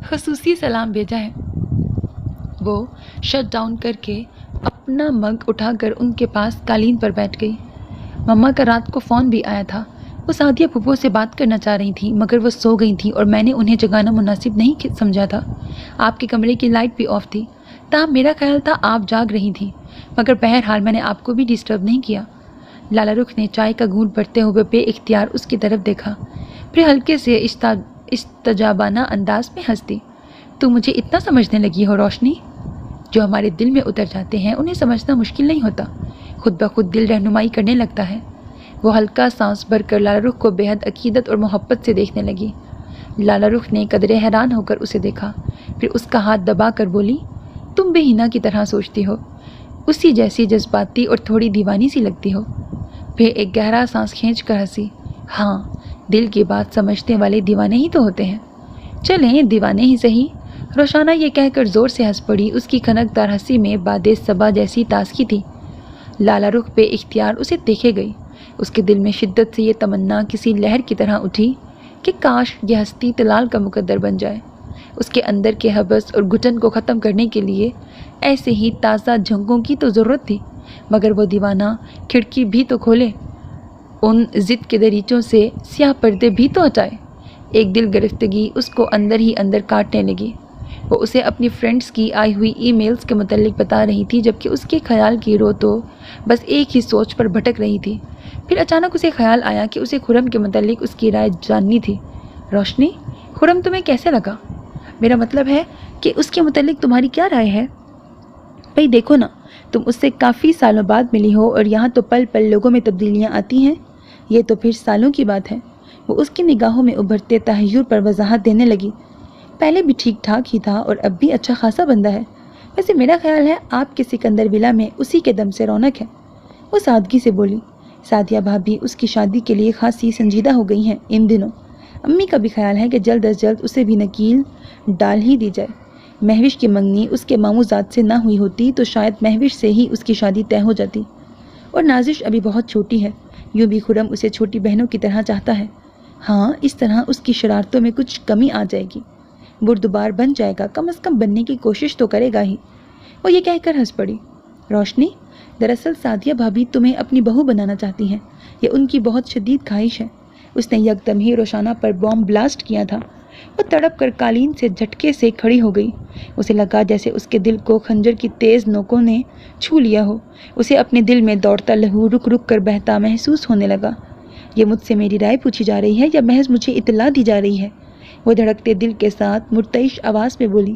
خصوصی سلام بھیجا ہے۔ وہ شٹ ڈاؤن کر کے اپنا مگ اٹھا کر ان کے پاس قالین پر بیٹھ گئی۔ مما کا رات کو فون بھی آیا تھا، وہ سعدیہ پھپھو سے بات کرنا چاہ رہی تھیں مگر وہ سو گئی تھیں اور میں نے انہیں جگانا مناسب نہیں سمجھا تھا۔ آپ کے کمرے کی لائٹ بھی آف تھی، تاہم میرا خیال تھا آپ جاگ رہی تھیں، مگر بہرحال میں نے آپ کو بھی ڈسٹرب نہیں کیا۔ لالا رخ نے چائے کا گھونٹ بھرتے ہوئے بے اختیار اس کی طرف دیکھا، پھر ہلکے سے استجابانہ انداز میں ہنس دی۔ تو مجھے اتنا سمجھنے لگی ہو روشنی؟ جو ہمارے دل میں اتر جاتے ہیں انہیں سمجھنا مشکل نہیں ہوتا، خود بخود دل رہنمائی کرنے لگتا ہے۔ وہ ہلکا سانس بھر کر لالا رخ کو بے حد عقیدت اور محبت سے دیکھنے لگی۔ لالا رخ نے قدرے حیران ہو کر اسے دیکھا، پھر اس کا ہاتھ دبا کر بولی، تم بے حنا کی طرح سوچتی ہو، اسی جیسی جذباتی اور تھوڑی دیوانی سی لگتی ہو۔ پھر ایک گہرا سانس کھینچ کر ہنسی، ہاں دل کی بات سمجھنے والے دیوانے ہی تو ہوتے ہیں، چلیں دیوانے ہی صحیح۔ روشانہ یہ کہہ کر زور سے ہنس پڑی، اس کی کھنکدار ہنسی میں باد صبا جیسی تازگی تھی۔ لالا رخ بے اختیار اسے دیکھے گئی، اس کے دل میں شدت سے یہ تمنا کسی لہر کی طرح اٹھی کہ کاش یہ ہستی طلال کا مقدر بن جائے۔ اس کے اندر کے حبس اور گھٹن کو ختم کرنے کے لیے ایسے ہی تازہ جھونکوں کی تو ضرورت تھی، مگر وہ دیوانہ کھڑکی بھی تو کھولے، ان ضد کے دریچوں سے سیاہ پردے بھی تو ہٹائے۔ ایک دل گرفتگی اس کو اندر ہی اندر کاٹنے لگی۔ وہ اسے اپنی فرینڈز کی آئی ہوئی ای میلز کے متعلق بتا رہی تھی، جبکہ اس کے خیال کی رو تو بس ایک ہی سوچ پر بھٹک رہی تھی۔ پھر اچانک اسے خیال آیا کہ اسے خرم کے متعلق اس کی رائے جاننی تھی۔ روشنی، خرم تمہیں کیسے لگا؟ میرا مطلب ہے کہ اس کے متعلق تمہاری کیا رائے ہے؟ بھئی دیکھو نا، تم اس سے کافی سالوں بعد ملی ہو اور یہاں تو پل پل لوگوں میں تبدیلیاں آتی ہیں، یہ تو پھر سالوں کی بات ہے۔ وہ اس کی نگاہوں میں ابھرتے تحیر پر وضاحت دینے لگی، پہلے بھی ٹھیک ٹھاک ہی تھا اور اب بھی اچھا خاصا بندہ ہے۔ ویسے میرا خیال ہے آپ کے سکندر ولا میں اسی کے دم سے رونق ہے۔ وہ سادگی سے بولی۔ سعدیہ بھابی اس کی شادی کے لیے خاصی سنجیدہ ہو گئی ہیں ان دنوں۔ امی کا بھی خیال ہے کہ جلد از جلد اسے بھی نکیل ڈال ہی دی جائے۔ مہوش کی منگنی اس کے ماموں ذات سے نہ ہوئی ہوتی تو شاید مہوش سے ہی اس کی شادی طے ہو جاتی، اور نازش ابھی بہت چھوٹی ہے، یوں بھی خرم اسے چھوٹی بہنوں کی طرح چاہتا ہے۔ ہاں، اس طرح اس کی شرارتوں میں کچھ کمی آ جائے گی، بردبار بن جائے گا، کم از کم بننے کی کوشش تو کرے گا ہی۔ وہ یہ کہہ کر ہنس پڑی۔ روشنی، دراصل سعدیہ بھابی تمہیں اپنی بہو بنانا چاہتی ہیں، یہ ان کی بہت شدید خواہش ہے۔ اس نے یکدم ہی روشانہ پر بام بلاسٹ کیا تھا۔ وہ تڑپ کر قالین سے جھٹکے سے کھڑی ہو گئی۔ اسے لگا جیسے اس کے دل کو خنجر کی تیز نوکوں نے چھو لیا ہو۔ اسے اپنے دل میں دوڑتا لہو رک رک کر بہتا محسوس ہونے لگا۔ یہ مجھ سے میری رائے پوچھی جا رہی ہے یا محض مجھے اطلاع دی جا رہی ہے؟ وہ دھڑکتے دل کے ساتھ مرتعش آواز میں بولی۔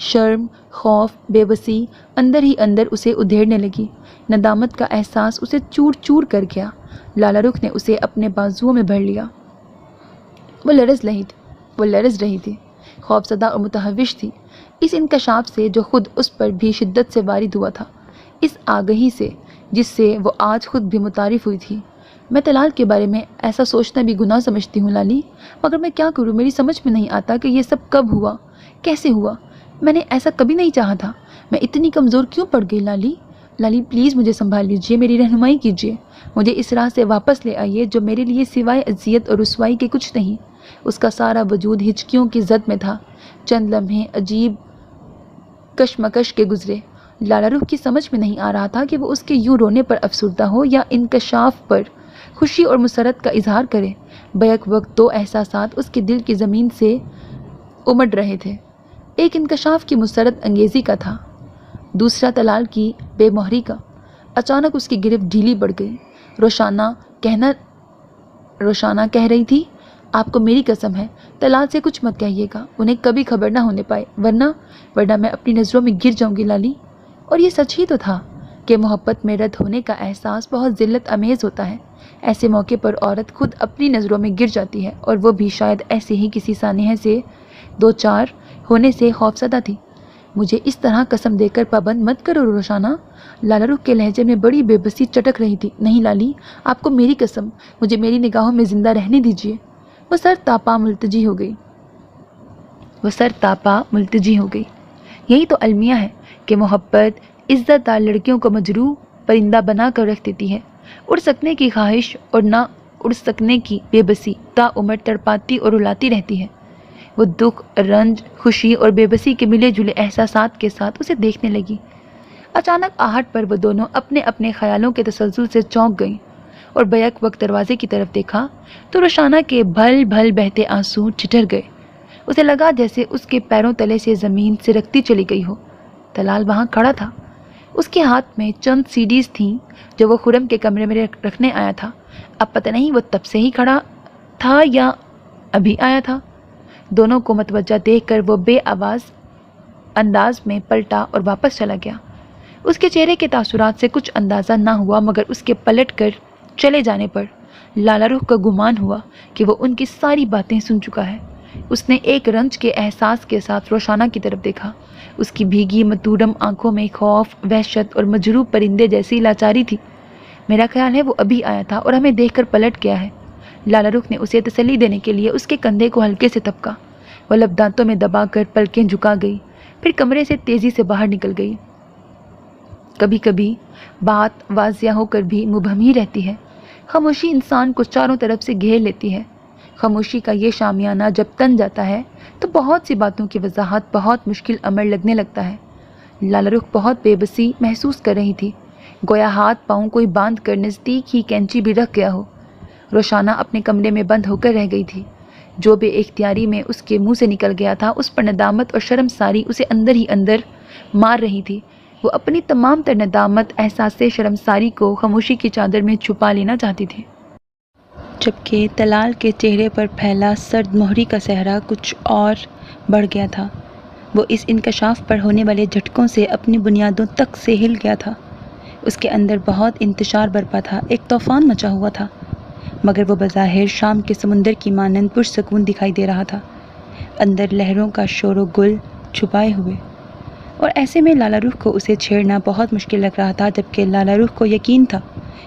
شرم، خوف، بے بسی اندر ہی اندر اسے ادھیڑنے لگی۔ ندامت کا احساس اسے چور چور کر گیا۔ لالا رخ نے اسے اپنے بازوؤں میں بھر لیا۔ وہ لرز رہی تھی، خوفزدہ اور متحوش تھی، اس انکشاف سے جو خود اس پر بھی شدت سے وارد ہوا تھا، اس آگہی سے جس سے وہ آج خود بھی متعارف ہوئی تھی۔ میں طلال کے بارے میں ایسا سوچنا بھی گناہ سمجھتی ہوں لالی، مگر میں کیا کروں، میری سمجھ میں نہیں آتا کہ یہ سب کب ہوا، کیسے ہوا۔ میں نے ایسا کبھی نہیں چاہا تھا، میں اتنی کمزور کیوں پڑ گئی لالی؟ لالی پلیز مجھے سنبھال لیجیے، میری رہنمائی کیجیے، مجھے اس راہ سے واپس لے آئیے جو میرے لیے سوائے اذیت اور رسوائی کے کچھ نہیں۔ اس کا سارا وجود ہچکیوں کی زد میں تھا۔ چند لمحے عجیب کشمکش کے گزرے۔ لالا رخ کی سمجھ میں نہیں آ رہا تھا کہ وہ اس کے یوں رونے پر افسردہ ہو یا انکشاف پر خوشی اور مسرت کا اظہار کرے۔ بیک وقت دو احساسات اس کے دل کی زمین سے امڈ رہے تھے، ایک انکشاف کی مسرت انگیزی کا تھا، دوسرا طلال کی بے مہری کا۔ اچانک اس کی گرفت ڈھیلی پڑ گئی۔ روشانہ کہہ رہی تھی، آپ کو میری قسم ہے طلال سے کچھ مت کہیے گا، انہیں کبھی خبر نہ ہونے پائے، ورنہ میں اپنی نظروں میں گر جاؤں گی لالی۔ اور یہ سچ ہی تو تھا کہ محبت میں رد ہونے کا احساس بہت ذلت امیز ہوتا ہے۔ ایسے موقع پر عورت خود اپنی نظروں میں گر جاتی ہے، اور وہ بھی شاید ایسے ہی کسی سانحے سے دو چار ہونے سے خوفزدہ تھی۔ مجھے اس طرح قسم دے کر پابند مت کرو روشانہ، لالا رخ کے لہجے میں بڑی بے بسی چٹک رہی تھی۔ نہیں لالی، آپ کو میری قسم، مجھے میری نگاہوں میں زندہ رہنے دیجیے۔ وہ سر تاپا ملتجی ہو گئی۔ یہی تو المیہ ہے کہ محبت عزت دار لڑکیوں کو مجروح پرندہ بنا کر رکھ دیتی ہے۔ اڑ سکنے کی خواہش اور نہ اڑ سکنے کی بے بسی تا عمر تڑپاتی اور رلاتی رہتی ہے۔ وہ دکھ، رنج، خوشی اور بے بسی کے ملے جلے احساسات کے ساتھ اسے دیکھنے لگی۔ اچانک آہٹ پر وہ دونوں اپنے اپنے خیالوں کے تسلسل سے چونک گئیں، اور بیک وقت دروازے کی طرف دیکھا تو روشانہ کے بھل بھل بہتے آنسو ٹھٹر گئے۔ اسے لگا جیسے اس کے پیروں تلے سے زمین سرکتی چلی گئی ہو۔ طلال وہاں کھڑا تھا، اس کے ہاتھ میں چند سیڈیز تھیں جو وہ خرم کے کمرے میں رکھنے آیا تھا۔ اب پتہ نہیں وہ تب سے ہی کھڑا تھا یا ابھی آیا تھا۔ دونوں کو متوجہ دیکھ کر وہ بے آواز انداز میں پلٹا اور واپس چلا گیا۔ اس کے چہرے کے تاثرات سے کچھ اندازہ نہ ہوا، مگر اس کے پلٹ کر چلے جانے پر لالا رخ کا گمان ہوا کہ وہ ان کی ساری باتیں سن چکا ہے۔ اس نے ایک رنج کے احساس کے ساتھ روشانہ کی طرف دیکھا۔ اس کی بھیگی متورم آنکھوں میں خوف، وحشت اور مجروح پرندے جیسی لاچاری تھی۔ میرا خیال ہے وہ ابھی آیا تھا اور ہمیں دیکھ کر پلٹ گیا ہے۔ لالا رخ نے اسے تسلی دینے کے لیے اس کے کندھے کو ہلکے سے تھپکا۔ وہ لب دانتوں میں دبا کر پلکیں جھکا گئی، پھر کمرے سے تیزی سے باہر نکل گئی۔ کبھی کبھی بات واضح ہو کر بھی مبہم ہی رہتی ہے۔ خاموشی انسان کو چاروں طرف سے گھیر لیتی ہے۔ خاموشی کا یہ شامیانہ جب تن جاتا ہے تو بہت سی باتوں کی وضاحت بہت مشکل امر لگنے لگتا ہے۔ لالا رخ بہت بے بسی محسوس کر رہی تھی، گویا ہاتھ پاؤں کوئی باندھ کر نزدیک ہی کینچی بھی رکھ گیا ہو۔ روشانہ اپنے کمرے میں بند ہو کر رہ گئی تھی۔ جو بے اختیاری میں اس کے منہ سے نکل گیا تھا، اس پر ندامت اور شرم ساری اسے اندر ہی اندر مار رہی تھی۔ وہ اپنی تمام تر ندامت، احساس شرم ساری کو خاموشی کی چادر میں چھپا لینا چاہتی تھی، جبکہ طلال کے چہرے پر پھیلا سرد مہری کا صحرا کچھ اور بڑھ گیا تھا۔ وہ اس انکشاف پر ہونے والے جھٹکوں سے اپنی بنیادوں تک سے ہل گیا تھا۔ اس کے اندر بہت انتشار برپا تھا، ایک طوفان مچا ہوا تھا، مگر وہ بظاہر شام کے سمندر کی مانند پرسکون دکھائی دے رہا تھا، اندر لہروں کا شور و گل چھپائے ہوئے۔ اور ایسے میں لالا رخ کو اسے چھیڑنا بہت مشکل لگ رہا تھا، جبکہ لالا رخ کو یقین تھا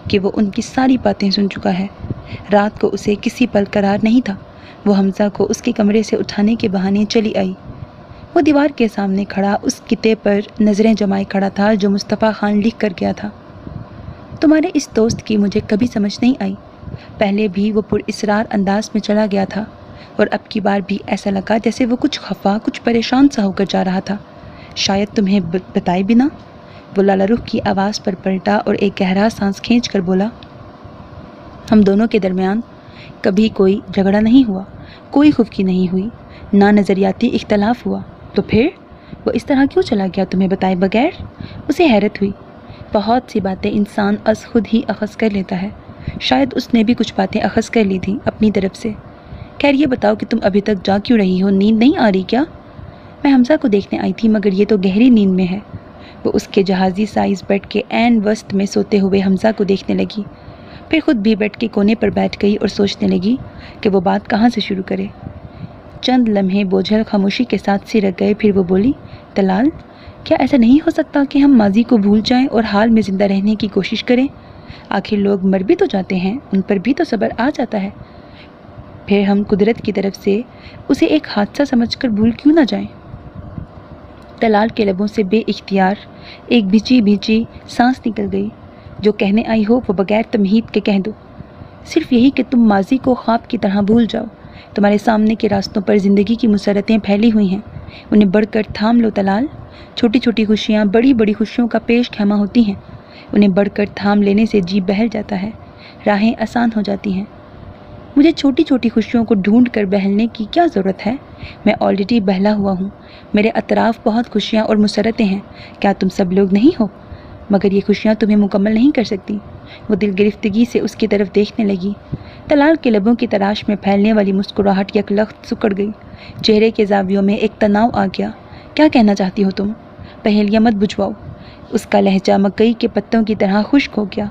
کہ وہ ان کی ساری باتیں سن چکا ہے۔ رات کو اسے کسی پل قرار نہیں تھا۔ وہ حمزہ کو اس کے کمرے سے اٹھانے کے بہانے چلی آئی۔ وہ دیوار کے سامنے کھڑا اس کتے پر نظریں جمائے کھڑا تھا جو مصطفیٰ خان لکھ کر گیا تھا۔ تمہارے اس دوست کی مجھے کبھی سمجھ نہیں آئی۔ پہلے بھی وہ پر اسرار انداز میں چلا گیا تھا، اور اب کی بار بھی ایسا لگا جیسے وہ کچھ خفا، کچھ پریشان سا ہو کر جا رہا تھا۔ شاید تمہیں بتائے بنا۔ وہ لالا رخ کی آواز پر پلٹا اور ایک گہرا سانس کھینچ کر بولا، ہم دونوں کے درمیان کبھی کوئی جھگڑا نہیں ہوا، کوئی خفکی نہیں ہوئی، نہ نظریاتی اختلاف ہوا، تو پھر وہ اس طرح کیوں چلا گیا تمہیں بتائے بغیر؟ اسے حیرت ہوئی۔ بہت سی باتیں انسان از خود ہی اخذ کر لیتا ہے، شاید اس نے بھی کچھ باتیں اخذ کر لی تھیں اپنی طرف سے۔ خیر یہ بتاؤ کہ تم ابھی تک جا کیوں رہی ہو، نیند نہیں آ رہی کیا؟ میں حمزہ کو دیکھنے آئی تھی مگر یہ تو گہری نیند میں ہے۔ وہ اس کے جہازی سائز بیڈ کے عین وسط میں سوتے ہوئے حمزہ کو دیکھنے لگی، پھر خود بھی بیڈ کے کونے پر بیٹھ گئی اور سوچنے لگی کہ وہ بات کہاں سے شروع کرے۔ چند لمحے بوجھل خاموشی کے ساتھ سی رکھ گئے، پھر وہ بولی، طلال، کیا ایسا نہیں ہو سکتا کہ ہم ماضی کو بھول جائیں اور حال میں زندہ رہنے کی کوشش کریں؟ آخر لوگ مر بھی تو جاتے ہیں، ان پر بھی تو صبر آ جاتا ہے، پھر ہم قدرت کی طرف سے اسے ایک حادثہ سمجھ کر بھول کیوں نہ جائیں؟ طلال کے لبوں سے بے اختیار ایک بھیچی بھیچی سانس نکل گئی۔ جو کہنے آئی ہو وہ بغیر تمہید کے کہہ دو، صرف یہی کہ تم ماضی کو خواب کی طرح بھول جاؤ۔ تمہارے سامنے کے راستوں پر زندگی کی مسرتیں پھیلی ہوئی ہیں، انہیں بڑھ کر تھام لو طلال۔ چھوٹی چھوٹی خوشیاں بڑی بڑی خوشیوں کا پیش خیمہ ہوتی ہیں، انہیں بڑھ کر تھام لینے سے جی بہل جاتا ہے، راہیں آسان ہو جاتی ہیں۔ مجھے چھوٹی چھوٹی خوشیوں کو ڈھونڈ کر بہلنے کی کیا ضرورت ہے؟ میں آلریڈی بہلا ہوا ہوں، میرے اطراف بہت خوشیاں اور مسرتیں ہیں، کیا تم سب لوگ نہیں ہو؟ مگر یہ خوشیاں تمہیں مکمل نہیں کر سکتی۔ وہ دل گرفتگی سے اس کی طرف دیکھنے لگی۔ طلال کے لبوں کی تلاش میں پھیلنے والی مسکراہٹ یک لخت سکڑ گئی، چہرے کے زاویوں میں ایک تناؤ آ گیا۔ کیا کہنا چاہتی ہو تم؟ پہیلیاں مت بجھواؤ۔ اس کا لہجہ مکئی کے پتوں کی طرح خشک ہو گیا۔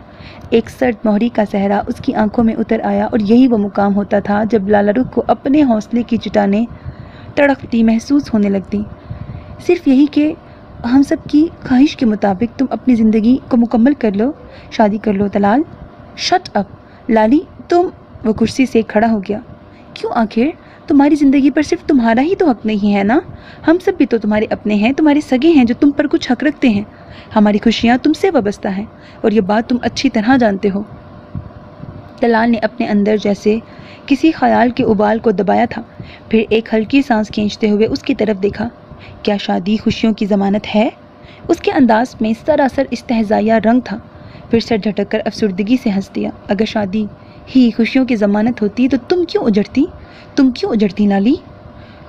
ایک سرد مہری کا صحرا اس کی آنکھوں میں اتر آیا، اور یہی وہ مقام ہوتا تھا جب لالا رخ کو اپنے حوصلے کی چٹانیں تڑپتی محسوس ہونے لگتی۔ صرف یہی کہ ہم سب کی خواہش کے مطابق تم اپنی زندگی کو مکمل کر لو، شادی کر لو طلال۔ شٹ اپ لالی، تم… وہ کرسی سے کھڑا ہو گیا۔ کیوں؟ آخر تمہاری زندگی پر صرف تمہارا ہی تو حق نہیں ہے نا؟ ہم سب بھی تو تمہارے اپنے ہیں، تمہارے سگے ہیں جو تم پر کچھ حق رکھتے ہیں۔ ہماری خوشیاں تم سے وابستہ ہیں اور یہ بات تم اچھی طرح جانتے ہو۔ طلال نے اپنے اندر جیسے کسی خیال کے ابال کو دبایا تھا، پھر ایک ہلکی سانس کھینچتے ہوئے اس کی طرف دیکھا۔ کیا شادی خوشیوں کی ضمانت ہے؟ اس کے انداز میں سراسر استہزائیہ رنگ تھا، پھر سر جھٹک کر افسردگی سے ہنس دیا۔ اگر شادی ہی خوشیوں کی ضمانت ہوتی تو تم کیوں اجڑتی لالی؟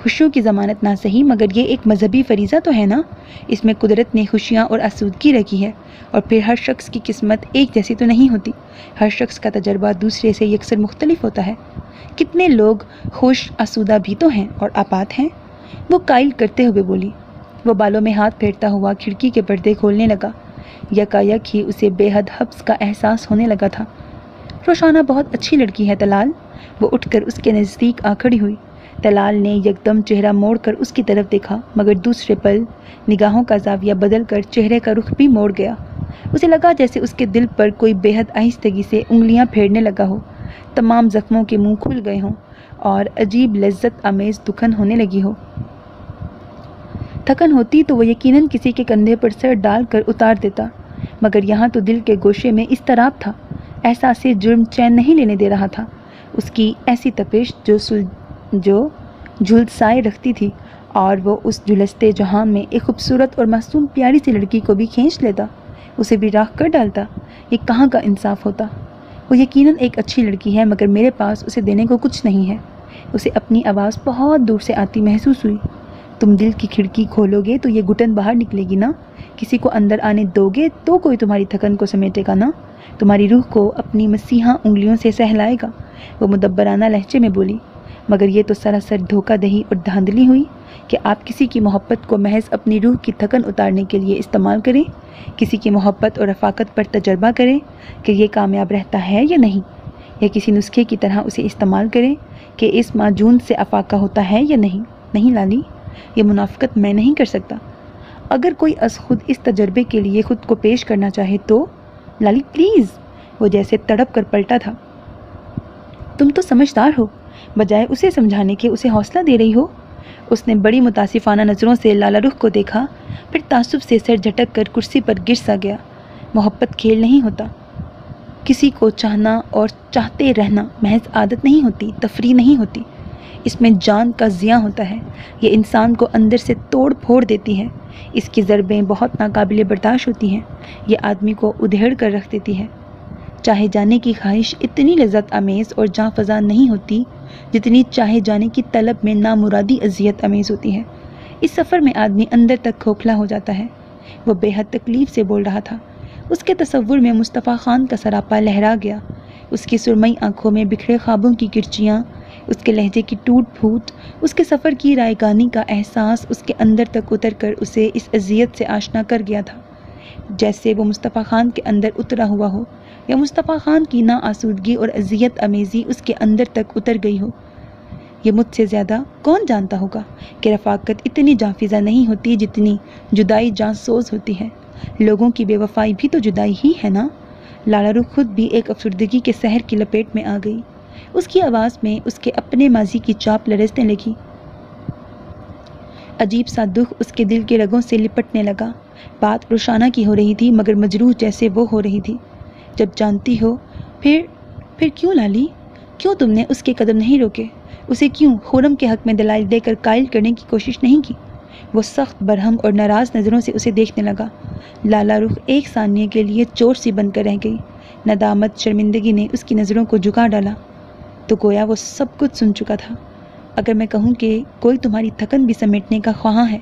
خوشیوں کی ضمانت نہ صحیح، مگر یہ ایک مذہبی فریضہ تو ہے نا؟ اس میں قدرت نے خوشیاں اور آسودگی رکھی ہے، اور پھر ہر شخص کی قسمت ایک جیسی تو نہیں ہوتی، ہر شخص کا تجربہ دوسرے سے یکسر مختلف ہوتا ہے۔ کتنے لوگ خوش آسودہ بھی تو ہیں اور آپات ہیں، وہ قائل کرتے ہوئے بولی۔ وہ بالوں میں ہاتھ پھیرتا ہوا کھڑکی کے پردے کھولنے لگا۔ یکایک ہی اسے بے حد حبس کا احساس ہونے لگا تھا۔ روشانہ بہت اچھی لڑکی ہے طلال۔ وہ اٹھ کر اس کے نزدیک آ کھڑی ہوئی۔ طلال نے یکدم چہرہ موڑ کر اس کی طرف دیکھا، مگر دوسرے پل نگاہوں کا زاویہ بدل کر چہرے کا رخ بھی موڑ گیا۔ اسے لگا جیسے اس کے دل پر کوئی بے حد آہستگی سے انگلیاں پھیرنے لگا ہو، تمام زخموں کے منہ کھل گئے ہوں اور عجیب لذت آمیز دکھن ہونے لگی ہو۔ تھکن ہوتی تو وہ یقیناً کسی کے کندھے پر سر ڈال کر اتار دیتا، مگر یہاں تو دل کے گوشے میں اضطراب تھا، احساس جرم چین نہیں لینے دے رہا تھا۔ اس کی ایسی تپش جو جھلسائے رکھتی تھی، اور وہ اس جھلستے جہان میں ایک خوبصورت اور معصوم پیاری سی لڑکی کو بھی کھینچ لیتا، اسے بھی راکھ کر ڈالتا۔ یہ کہاں کا انصاف ہوتا؟ وہ یقیناً ایک اچھی لڑکی ہے، مگر میرے پاس اسے دینے کو کچھ نہیں ہے۔ اسے اپنی آواز بہت دور سے آتی محسوس ہوئی۔ تم دل کی کھڑکی کھولو گے تو یہ گھٹن باہر نکلے گی نا؟ کسی کو اندر آنے دو گے تو کوئی تمہاری تھکن کو سمیٹے گا نا؟ تمہاری روح کو اپنی مسیحا انگلیوں سے سہلائے گا، وہ مدبرانہ لہجے میں بولی۔ مگر یہ تو سراسر دھوکہ دہی اور دھاندلی ہوئی کہ آپ کسی کی محبت کو محض اپنی روح کی تھکن اتارنے کے لیے استعمال کریں، کسی کی محبت اور رفاقت پر تجربہ کریں کہ یہ کامیاب رہتا ہے یا نہیں، یا کسی نسخے کی طرح اسے استعمال کریں کہ اس معجون سے افاقہ ہوتا ہے یا نہیں۔ نہیں لالی، یہ منافقت میں نہیں کر سکتا۔ اگر کوئی از خود اس تجربے کے لیے خود کو پیش کرنا چاہے تو… لالی پلیز، وہ جیسے تڑپ کر پلٹا تھا۔ تم تو سمجھدار ہو، بجائے اسے سمجھانے کے اسے حوصلہ دے رہی ہو۔ اس نے بڑی متاسفانہ نظروں سے لالا رخ کو دیکھا، پھر تعصب سے سر جھٹک کر کرسی پر گر سا گیا۔ محبت کھیل نہیں ہوتا، کسی کو چاہنا اور چاہتے رہنا محض عادت نہیں ہوتی، تفریح نہیں ہوتی، اس میں جان کا زیاں ہوتا ہے۔ یہ انسان کو اندر سے توڑ پھوڑ دیتی ہے، اس کی ضربیں بہت ناقابل برداشت ہوتی ہیں، یہ آدمی کو ادھیڑ کر رکھ دیتی ہے۔ چاہے جانے کی خواہش اتنی لذت آمیز اور جاں فضا نہیں ہوتی جتنی چاہے جانے کی طلب میں نامرادی اذیت آمیز ہوتی ہے۔ اس سفر میں آدمی اندر تک کھوکھلا ہو جاتا ہے۔ وہ بے حد تکلیف سے بول رہا تھا۔ اس کے تصور میں مصطفیٰ خان کا سراپا لہرا گیا، اس کی سرمئی آنکھوں میں بکھرے خوابوں کی کرچیاں اس کے لہجے کی ٹوٹ پھوٹ، اس کے سفر کی رائگانی کا احساس اس کے اندر تک اتر کر اسے اس اذیت سے آشنا کر گیا تھا جیسے وہ مصطفیٰ خان کے اندر اترا ہوا ہو، یا مصطفیٰ خان کی ناآسودگی اور اذیت امیزی اس کے اندر تک اتر گئی ہو۔ یہ مجھ سے زیادہ کون جانتا ہوگا کہ رفاقت اتنی جافیزہ نہیں ہوتی جتنی جدائی جان سوز ہوتی ہے۔ لوگوں کی بے وفائی بھی تو جدائی ہی ہے نا۔ لالا رخ خود بھی ایک افسردگی کے سحر کی لپیٹ میں آ گئی۔ اس کی آواز میں اس کے اپنے ماضی کی چاپ لرزنے لگی۔ عجیب سا دکھ اس کے دل کے رگوں سے لپٹنے لگا۔ بات روشانہ کی ہو رہی تھی مگر مجروح جیسے وہ ہو رہی تھی۔ جب جانتی ہو پھر کیوں لالی؟ کیوں تم نے اس کے قدم نہیں روکے؟ اسے کیوں خرم کے حق میں دلائل دے کر قائل کرنے کی کوشش نہیں کی؟ وہ سخت برہم اور ناراض نظروں سے اسے دیکھنے لگا۔ لالا رخ ایک ثانیے کے لیے چور سی بن کر رہ گئی۔ ندامت، شرمندگی نے اس کی نظروں کو جھکا ڈالا تو گویا وہ سب کچھ سن چکا تھا۔ اگر میں کہوں کہ کوئی تمہاری تھکن بھی سمیٹنے کا خواہاں ہے،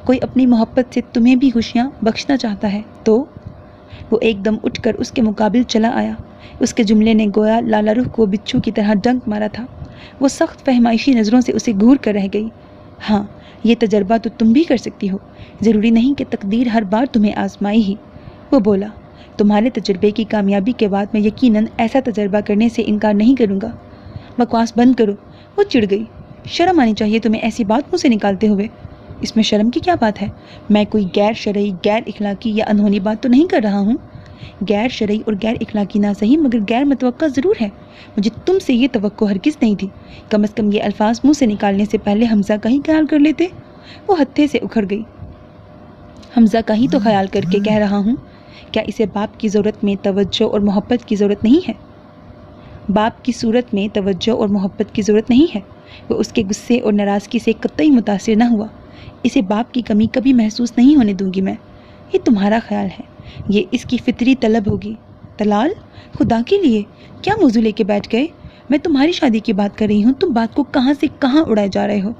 کوئی اپنی محبت سے تمہیں بھی خوشیاں بخشنا چاہتا ہے تو؟ وہ ایک دم اٹھ کر اس کے مقابل چلا آیا۔ اس کے جملے نے گویا لالا رخ کو بچھو کی طرح ڈنک مارا تھا۔ وہ سخت فہمائشی نظروں سے اسے گھور کر رہ گئی۔ ہاں، یہ تجربہ تو تم بھی کر سکتی ہو، ضروری نہیں کہ تقدیر ہر بار تمہیں آزمائی ہی۔ وہ بولا، تمہارے تجربے کی کامیابی کے بعد میں یقیناً ایسا تجربہ کرنے سے انکار نہیں کروں گا۔ بکواس بند کرو۔ وہ چڑ گئی۔ شرم آنی چاہیے تمہیں ایسی بات منہ سے نکالتے ہوئے۔ اس میں شرم کی کیا بات ہے؟ میں کوئی غیر شرعی، غیر اخلاقی یا انہونی بات تو نہیں کر رہا ہوں۔ غیر شرعی اور غیر اخلاقی نہ صحیح مگر غیر متوقع ضرور ہے۔ مجھے تم سے یہ توقع ہرگز نہیں تھی۔ کم از کم یہ الفاظ منہ سے نکالنے سے پہلے حمزہ کا ہی خیال کر لیتے۔ وہ ہتھے سے اکھڑ گئی۔ حمزہ کا ہی تو خیال کر کے کہہ رہا ہوں۔ کیا اسے باپ کی ضرورت میں توجہ اور محبت کی ضرورت نہیں ہے؟ باپ کی صورت میں توجہ اور محبت کی ضرورت نہیں ہے۔ وہ اس کے غصے اور ناراضگی سے قطعی متاثر نہ ہوا۔ اسے باپ کی کمی کبھی محسوس نہیں ہونے دوں گی میں۔ یہ تمہارا خیال ہے، یہ اس کی فطری طلب ہوگی۔ طلال، خدا کے لیے کیا موضوع لے کے بیٹھ گئے؟ میں تمہاری شادی کی بات کر رہی ہوں، تم بات کو کہاں سے کہاں اڑائے جا رہے ہو۔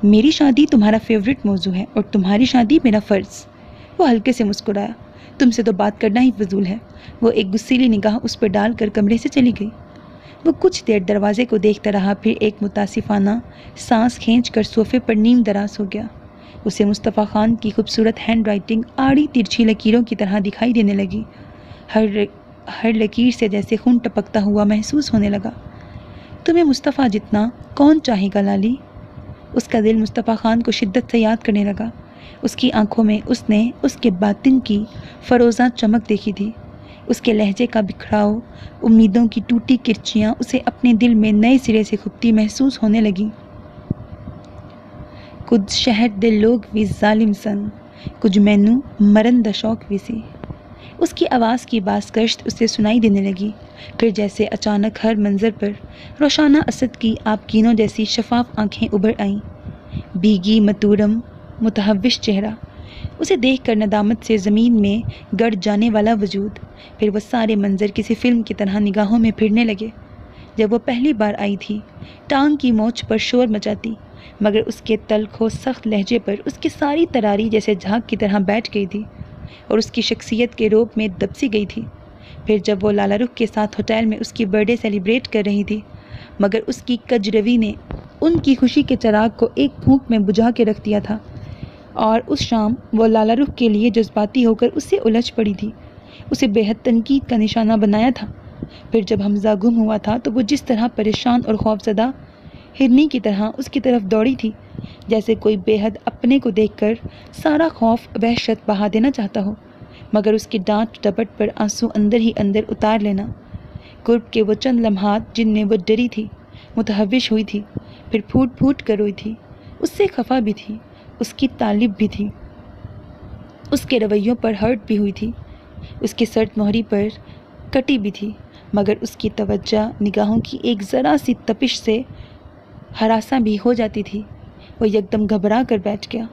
میری شادی تمہارا فیوریٹ موضوع ہے اور تمہاری شادی میرا فرض۔ وہ ہلکے سے مسکرایا۔ تم سے تو بات کرنا ہی فضول ہے۔ وہ ایک غصیلی نگاہ اس پر ڈال کر کمرے سے چلی گئی۔ وہ کچھ دیر دروازے کو دیکھتا رہا، پھر ایک متاسفانہ سانس کھینچ کر صوفے پر نیم دراز ہو گیا۔ اسے مصطفیٰ خان کی خوبصورت ہینڈ رائٹنگ آڑی ترچھی لکیروں کی طرح دکھائی دینے لگی۔ ہر لکیر سے جیسے خون ٹپکتا ہوا محسوس ہونے لگا۔ تمہیں مصطفیٰ جتنا کون چاہے گا لالی؟ اس کا دل مصطفیٰ خان کو شدت سے یاد کرنے لگا۔ اس کی آنکھوں میں اس نے اس کے باطن کی فروزاں چمک دیکھی تھی۔ اس کے لہجے کا بکھراؤ، امیدوں کی ٹوٹی کرچیاں اسے اپنے دل میں نئے سرے سے کھپتی محسوس ہونے لگیں۔ کچھ شہر دے لوگ بھی ظالم سن، کچھ مینوں مرن دا شوق بھی سی۔ اس کی آواز کی بازگشت اسے سنائی دینے لگی، پھر جیسے اچانک ہر منظر پر روشانہ اسد کی آبگینوں جیسی شفاف آنکھیں ابھر آئیں۔ بھیگی متورم متحوش چہرہ، اسے دیکھ کر ندامت سے زمین میں گڑ جانے والا وجود، پھر وہ سارے منظر کسی فلم کی طرح نگاہوں میں پھرنے لگے۔ جب وہ پہلی بار آئی تھی، ٹانگ کی مونچھ پر شور مچاتی، مگر اس کے تلخ و سخت لہجے پر اس کی ساری تراری جیسے جھاگ کی طرح بیٹھ گئی تھی اور اس کی شخصیت کے روپ میں دب سی گئی تھی۔ پھر جب وہ لالا رخ کے ساتھ ہوٹل میں اس کی برتھ ڈے سیلیبریٹ کر رہی تھی، مگر اس کی کج روی نے ان کی خوشی کے چراغ کو ایک پھونک میں بجھا کے رکھ دیا تھا، اور اس شام وہ لالا رخ کے لیے جذباتی ہو کر اس سے الجھ پڑی تھی، اسے بے حد تنقید کا نشانہ بنایا تھا۔ پھر جب حمزہ گم ہوا تھا تو وہ جس طرح پریشان اور خوفزدہ ہرنی کی طرح اس کی طرف دوڑی تھی، جیسے کوئی بے حد اپنے کو دیکھ کر سارا خوف وحشت بہا دینا چاہتا ہو، مگر اس کی ڈانٹ ڈپٹ پر آنسو اندر ہی اندر اتار لینا۔ قرب کے وہ چند لمحات جن میں وہ ڈری تھی، متحوش ہوئی تھی، پھر پھوٹ پھوٹ کر روئی تھی، اس سے خفا بھی تھی، اس کی طالب بھی تھی، اس کے رویوں پر ہرٹ بھی ہوئی تھی، اس کے سرد مہری پر کٹی بھی تھی، مگر اس کی توجہ نگاہوں کی ایک ذرا سی تپش سے ہراساں بھی ہو جاتی تھی۔ وہ یکدم گھبرا کر بیٹھ گیا۔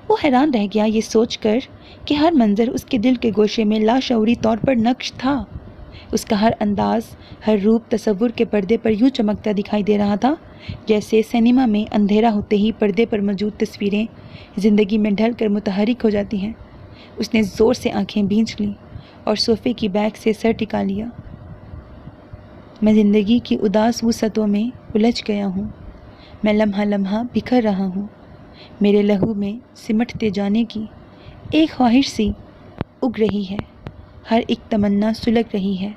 وہ حیران رہ گیا یہ سوچ کر کہ ہر منظر اس کے دل کے گوشے میں لاشعوری طور پر نقش تھا۔ اس کا ہر انداز، ہر روپ تصور کے پردے پر یوں چمکتا دکھائی دے رہا تھا جیسے سینما میں اندھیرا ہوتے ہی پردے پر موجود تصویریں زندگی میں ڈھل کر متحرک ہو جاتی ہیں۔ اس نے زور سے آنکھیں بھینچ لیں اور صوفے کی بیک سے سر ٹکا لیا۔ میں زندگی کی اداس وسعتوں میں الجھ گیا ہوں، میں لمحہ لمحہ بکھر رہا ہوں، میرے لہو میں سمٹتے جانے کی ایک خواہش سی اگ رہی ہے، ہر ایک تمنا سلگ رہی ہے،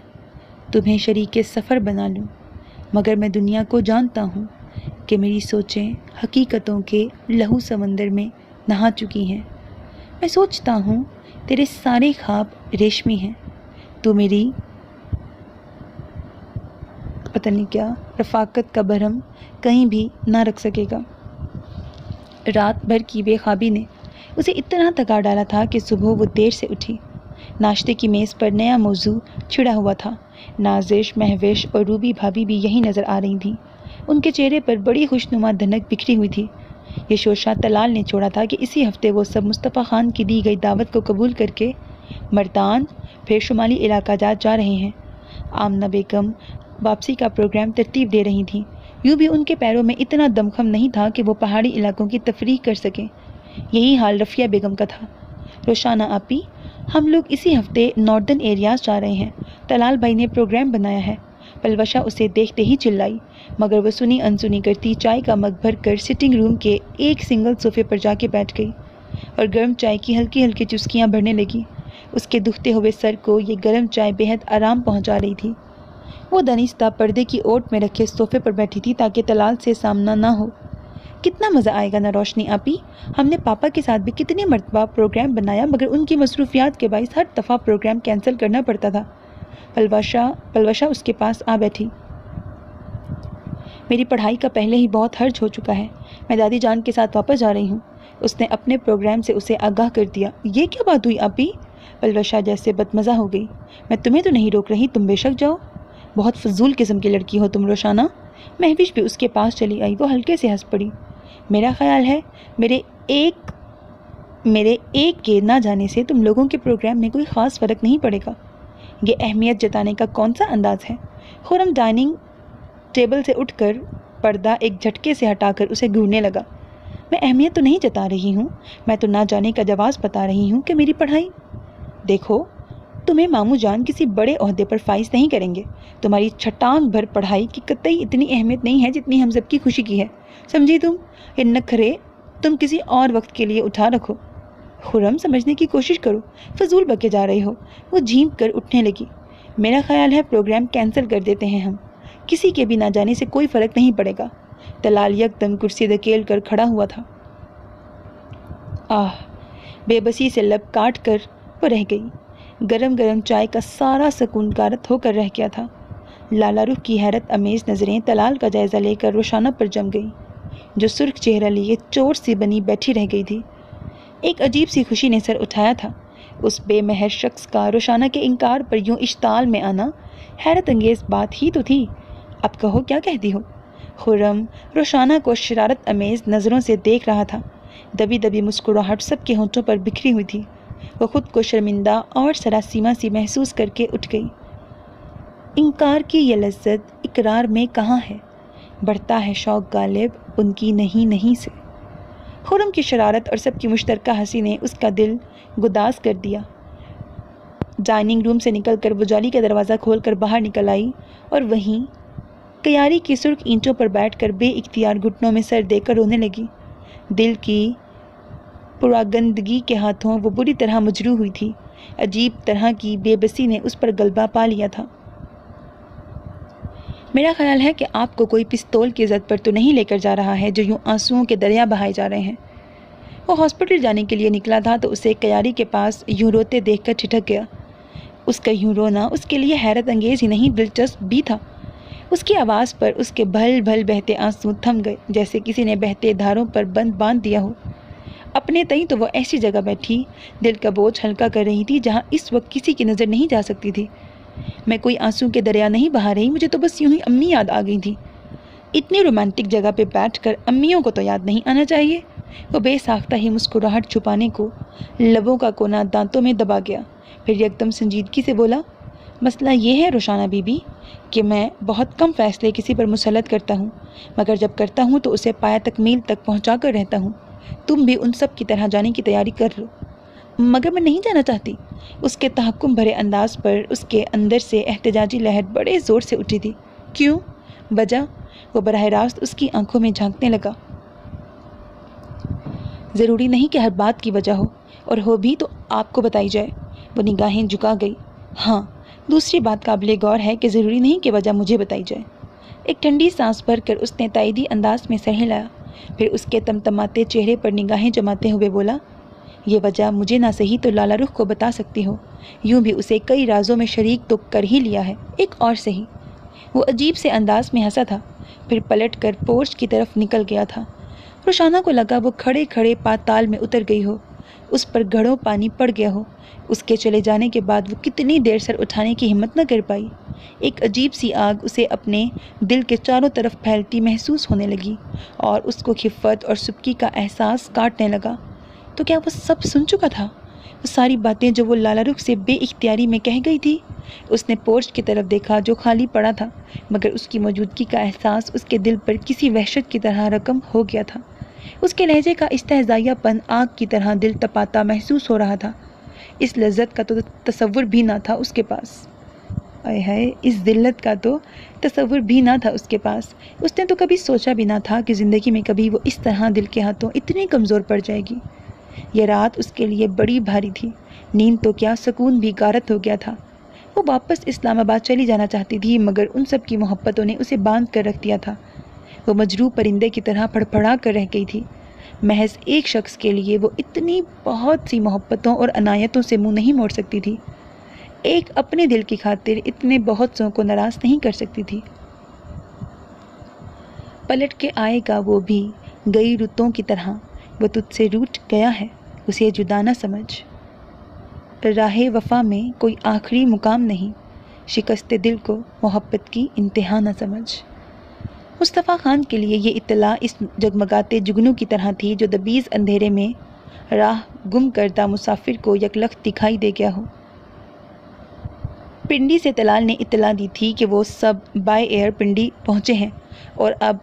تمہیں شریک سفر بنا لوں، مگر میں دنیا کو جانتا ہوں کہ میری سوچیں حقیقتوں کے لہو سمندر میں نہا چکی ہیں۔ میں سوچتا ہوں تیرے سارے خواب ریشمی ہیں، تو میری پتہ نہیں کیا رفاقت کا بھرم کہیں بھی نہ رکھ سکے گا۔ رات بھر کی بے خوابی نے اسے اتنا تھکا ڈالا تھا کہ صبح وہ دیر سے اٹھی۔ ناشتے کی میز پر نیا موضوع چھڑا ہوا تھا۔ نازش، مہوش اور روبی بھابھی بھی یہی نظر آ رہی تھیں۔ ان کے چہرے پر بڑی خوشنما دھنک بکھری ہوئی تھی۔ یہ شورشا طلال نے چھوڑا تھا کہ اسی ہفتے وہ سب مصطفیٰ خان کی دی گئی دعوت کو قبول کر کے ملتان پھر شمالی علاقہ جا رہے ہیں۔ آمنہ بیگم واپسی کا پروگرام ترتیب دے رہی تھیں۔ یوں بھی ان کے پیروں میں اتنا دمخم نہیں تھا کہ وہ پہاڑی علاقوں کی تفریح کر سکیں۔ یہی حال رفیہ بیگم کا تھا۔ روشانہ آپی، ہم لوگ اسی ہفتے ناردرن ایریاز جا رہے ہیں، طلال بھائی نے پروگرام بنایا ہے۔ پلوشا اسے دیکھتے ہی چلائی، مگر وہ سنی انسنی کرتی چائے کا مگ بھر کر سٹنگ روم کے ایک سنگل صوفے پر جا کے بیٹھ گئی اور گرم چائے کی ہلکی ہلکی چسکیاں بھرنے لگی۔ اس کے دکھتے ہوئے سر کو یہ گرم چائے بے حد آرام پہنچا رہی تھی۔ وہ دانستہ پردے کی اوٹ میں رکھے صوفے پر بیٹھی تھی تاکہ طلال سے سامنا نہ ہو۔ کتنا مزہ آئے گا نا روشنی آپی، ہم نے پاپا کے ساتھ بھی کتنی مرتبہ پروگرام بنایا مگر ان کی مصروفیات کے باعث ہر دفعہ پروگرام کینسل کرنا پڑتا تھا۔ پلوشا اس کے پاس آ بیٹھی۔ میری پڑھائی کا پہلے ہی بہت حرج ہو چکا ہے، میں دادی جان کے ساتھ واپس جا رہی ہوں۔ اس نے اپنے پروگرام سے اسے آگاہ کر دیا۔ یہ کیا بات ہوئی آپی؟ پلوشا جیسے بدمزہ ہو گئی۔ میں تمہیں تو نہیں روک رہی، تم بے شک جاؤ۔ بہت فضول قسم کی لڑکی ہو تم روشانہ۔ مہوش بھی اس کے پاس چلی آئی۔ وہ ہلکے سے ہنس پڑی۔ میرا خیال ہے میرے ایک کے نہ جانے سے تم لوگوں کے پروگرام میں کوئی خاص فرق نہیں پڑے گا۔ یہ اہمیت جتانے کا کون سا انداز ہے؟ خرم ڈائننگ ٹیبل سے اٹھ کر پردہ ایک جھٹکے سے ہٹا کر اسے گھورنے لگا۔ میں اہمیت تو نہیں جتا رہی ہوں، میں تو نہ جانے کا جواز بتا رہی ہوں کہ میری پڑھائی۔ دیکھو، تمہیں ماموں جان کسی بڑے عہدے پر فائز نہیں کریں گے۔ تمہاری چھٹانگ بھر پڑھائی کی قطعی اتنی اہمیت نہیں ہے جتنی ہم سب کی خوشی کی ہے، سمجھی تم؟ یہ نخرے تم کسی اور وقت کے لیے اٹھا رکھو۔ خرم، سمجھنے کی کوشش کرو، فضول بکے جا رہے ہو۔ وہ جھینک کر اٹھنے لگی۔ میرا خیال ہے پروگرام کینسل کر دیتے ہیں ہم، کسی کے بھی نہ جانے سے کوئی فرق نہیں پڑے گا۔ طلال یکدم کرسی دھکیل کر کھڑا ہوا تھا۔ بے بسی سے لب کاٹ کر وہ رہ گئی۔ گرم گرم چائے کا سارا سکون غارت ہو کر رہ گیا تھا۔ لالا رخ کی حیرت امیز نظریں طلال کا جائزہ لے کر روشانہ پر جم گئی، جو سرخ چہرہ لیے چور سی بنی بیٹھی رہ گئی تھی۔ ایک عجیب سی خوشی نے سر اٹھایا تھا۔ اس بے مہر شخص کا روشانہ کے انکار پر یوں اشتعال میں آنا حیرت انگیز بات ہی تو تھی۔ اب کہو، کیا کہتی ہو؟ خرم روشانہ کو شرارت امیز نظروں سے دیکھ رہا تھا۔ دبی دبی مسکراہٹ سب کے ہونٹوں پر بکھری ہوئی تھی۔ وہ خود کو شرمندہ اور سراسیمہ سی محسوس کر کے اٹھ گئی۔ انکار کی یہ لذت اقرار میں کہاں ہے؟ بڑھتا ہے شوق غالب ان کی نہیں سے۔ خرم کی شرارت اور سب کی مشترکہ ہنسی نے اس کا دل گداز کر دیا۔ ڈائننگ روم سے نکل کر وہ جالی کا دروازہ کھول کر باہر نکل آئی اور وہیں کیاری کی سرخ اینٹوں پر بیٹھ کر بے اختیار گھٹنوں میں سر دے کر رونے لگی۔ دل کی پراگندگی کے ہاتھوں وہ بری طرح مجروح ہوئی تھی۔ عجیب طرح کی بے بسی نے اس پر غلبہ پا لیا تھا۔ میرا خیال ہے کہ آپ کو کوئی پستول کی زد پر تو نہیں لے کر جا رہا ہے جو یوں آنسوؤں کے دریا بہائے جا رہے ہیں۔ وہ ہاسپٹل جانے کے لیے نکلا تھا تو اسے کیاری کے پاس یوں روتے دیکھ کر ٹھٹک گیا۔ اس کا یوں رونا اس کے لیے حیرت انگیز ہی نہیں دلچسپ بھی تھا۔ اس کی آواز پر اس کے بھل بھل بہتے آنسو تھم گئے، جیسے کسی نے بہتے دھاروں پر بند باندھ دیا ہو۔ اپنے تئیں تو وہ ایسی جگہ بیٹھی دل کا بوجھ ہلکا کر رہی تھی جہاں اس وقت کسی کی نظر نہیں جا سکتی تھی۔ میں کوئی آنسو کے دریا نہیں بہا رہی، مجھے تو بس یوں ہی امی یاد آ گئی تھی۔ اتنی رومانٹک جگہ پہ بیٹھ کر امیوں کو تو یاد نہیں آنا چاہیے۔ وہ بے ساختہ ہی مسکراہٹ چھپانے کو لبوں کا کونا دانتوں میں دبا گیا، پھر یکدم سنجیدگی سے بولا، مسئلہ یہ ہے روشانہ بی بی کہ میں بہت کم فیصلے کسی پر مسلط کرتا ہوں، مگر جب کرتا ہوں تو اسے پایہ تکمیل تک پہنچا کر رہتا ہوں۔ تم بھی ان سب کی طرح جانے کی تیاری کر لو۔ مگر میں نہیں جانا چاہتی۔ اس کے تحکم بھرے انداز پر اس کے اندر سے احتجاجی لہر بڑے زور سے اٹھی تھی۔ کیوں؟ وجہ؟ وہ براہ راست اس کی آنکھوں میں جھانکنے لگا۔ ضروری نہیں کہ ہر بات کی وجہ ہو، اور ہو بھی تو آپ کو بتائی جائے۔ وہ نگاہیں جھکا گئی۔ ہاں، دوسری بات قابل غور ہے کہ ضروری نہیں کہ وجہ مجھے بتائی جائے۔ ایک ٹھنڈی سانس بھر کر اس نے تائیدی انداز میں سر ہلایا، پھر اس کے تمتماتے چہرے پر نگاہیں جماتے ہوئے بولا، یہ وجہ مجھے نہ صحیح تو لالا رخ کو بتا سکتی ہو، یوں بھی اسے کئی رازوں میں شریک تو کر ہی لیا ہے، ایک اور صحیح۔ وہ عجیب سے انداز میں ہنسا تھا، پھر پلٹ کر پورچ کی طرف نکل گیا تھا۔ روشانہ کو لگا وہ کھڑے کھڑے پاتال میں اتر گئی ہو، اس پر گھڑوں پانی پڑ گیا ہو۔ اس کے چلے جانے کے بعد وہ کتنی دیر سر اٹھانے کی ہمت نہ کر پائی۔ ایک عجیب سی آگ اسے اپنے دل کے چاروں طرف پھیلتی محسوس ہونے لگی، اور اس کو خفت اور سبکی کا احساس کاٹنے لگا۔ تو کیا وہ سب سن چکا تھا؟ وہ ساری باتیں جو وہ لالا رخ سے بے اختیاری میں کہہ گئی تھی؟ اس نے پورچ کی طرف دیکھا جو خالی پڑا تھا، مگر اس کی موجودگی کا احساس اس کے دل پر کسی وحشت کی طرح رقم ہو گیا تھا۔ اس کے لہجے کا استہزائیہ پن آگ کی طرح دل تپاتا محسوس ہو رہا تھا۔ اس لذت کا تو تصور بھی نہ تھا اس کے پاس۔ آئے ہائے، اس ذلت کا تو تصور بھی نہ تھا اس کے پاس۔ اس نے تو کبھی سوچا بھی نہ تھا کہ زندگی میں کبھی وہ اس طرح دل کے ہاتھوں اتنی کمزور پڑ جائے گی۔ یہ رات اس کے لیے بڑی بھاری تھی، نیند تو کیا سکون بھی غارت ہو گیا تھا۔ وہ واپس اسلام آباد چلی جانا چاہتی تھی، مگر ان سب کی محبتوں نے اسے باندھ کر رکھ دیا تھا۔ وہ مجروح پرندے کی طرح پھڑپھڑا کر رہ گئی تھی۔ محض ایک شخص کے لیے وہ اتنی بہت سی محبتوں اور عنایتوں سے منہ نہیں موڑ سکتی تھی، ایک اپنے دل کی خاطر اتنے بہت سوں کو ناراض نہیں کر سکتی تھی۔ پلٹ کے آئے گا وہ بھی گئی رتوں کی طرح، وہ تجھ سے روٹھ گیا ہے، اسے جدا نہ سمجھ۔ راہ وفا میں کوئی آخری مقام نہیں، شکست دل کو محبت کی انتہا نہ سمجھ۔ مصطفیٰ خان کے لیے یہ اطلاع اس جگمگاتے جگنو کی طرح تھی جو دبیز اندھیرے میں راہ گم کردہ مسافر کو یکلخت دکھائی دے گیا ہو۔ پنڈی سے طلال نے اطلاع دی تھی کہ وہ سب بائی ایئر پنڈی پہنچے ہیں اور اب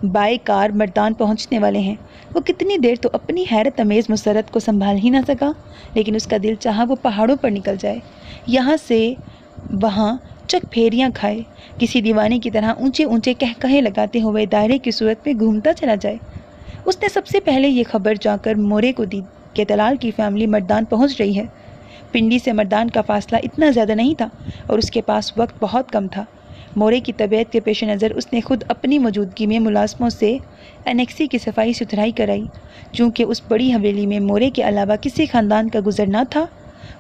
بائی کار مردان پہنچنے والے ہیں۔ وہ کتنی دیر تو اپنی حیرت امیز مسرت کو سنبھال ہی نہ سکا، لیکن اس کا دل چاہا وہ پہاڑوں پر نکل جائے، یہاں سے وہاں چک پھیریاں کھائے، کسی دیوانے کی طرح اونچے اونچے کہکہے لگاتے ہوئے دائرے کی صورت میں گھومتا چلا جائے۔ اس نے سب سے پہلے یہ خبر جا کر مورے کو دی کہ طلال کی فیملی مردان پہنچ رہی ہے۔ پنڈی سے مردان کا فاصلہ اتنا زیادہ نہیں تھا اور اس کے پاس وقت بہت کم تھا۔ مورے کی طبیعت کے پیش نظر اس نے خود اپنی موجودگی میں ملازموں سے انیکسی کی صفائی ستھرائی کرائی، چونکہ اس بڑی حویلی میں مورے کے علاوہ کسی خاندان کا گزر نہ تھا۔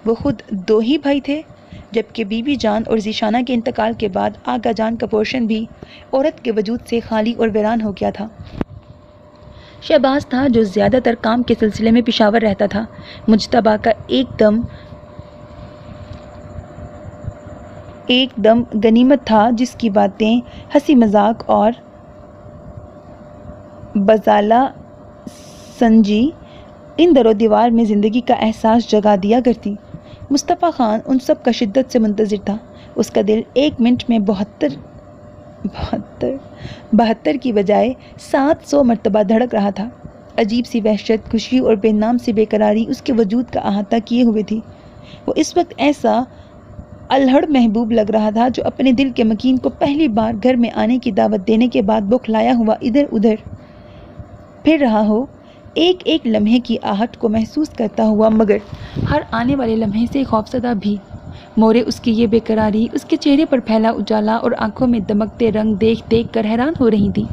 وہ خود 2 ہی بھائی تھے، جبکہ بی بی جان اور ذیشانہ کے انتقال کے بعد آغا جان کا پورشن بھی عورت کے وجود سے خالی اور ویران ہو گیا تھا۔ شہباز تھا جو زیادہ تر کام کے سلسلے میں پشاور رہتا تھا۔ مجتبیٰ کا ایک دم غنیمت تھا، جس کی باتیں ہنسی مذاق اور بزالہ سنجی ان در و دیوار میں زندگی کا احساس جگا دیا کرتی۔ مصطفیٰ خان ان سب کا شدت سے منتظر تھا۔ اس کا دل 1 منٹ میں 72 کی بجائے 700 مرتبہ دھڑک رہا تھا۔ عجیب سی وحشت، خوشی اور بے نام سی بے قراری اس کے وجود کا احاطہ کیے ہوئے تھی۔ وہ اس وقت ایسا الہڑ محبوب لگ رہا تھا جو اپنے دل کے مکین کو پہلی بار گھر میں آنے کی دعوت دینے کے بعد بوکھلایا ہوا ادھر ادھر پھر رہا ہو، ایک ایک لمحے کی آہٹ کو محسوس کرتا ہوا، مگر ہر آنے والے لمحے سے خوفزدہ بھی۔ مورے اس کی یہ بے قراری، اس کے چہرے پر پھیلا اجالا اور آنکھوں میں دمکتے رنگ دیکھ دیکھ کر حیران ہو رہی تھی۔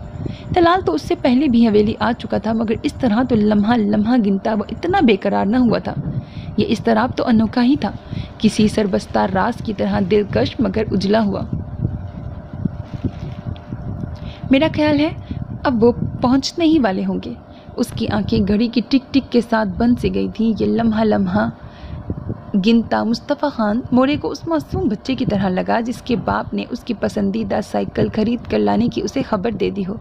طلال تو اس سے پہلے بھی حویلی آ چکا تھا، مگر اس طرح تو لمحہ لمحہ گنتا وہ اتنا بے قرار نہ ہوا تھا۔ یہ اضطراب تو انوکھا ہی تھا، کسی سربستہ راز کی طرح دلکش مگر اجلا ہوا۔ میرا خیال ہے اب وہ پہنچنے ہی والے ہوں گے۔ اس کی آنکھیں گھڑی کی ٹک ٹک کے ساتھ بند سی گئی تھیں۔ یہ لمحہ لمحہ گنتا مصطفیٰ خان مورے کو اس معصوم بچے کی طرح لگا جس کے باپ نے اس کی پسندیدہ سائیکل خرید کر لانے کی اسے خبر دے دی ہو۔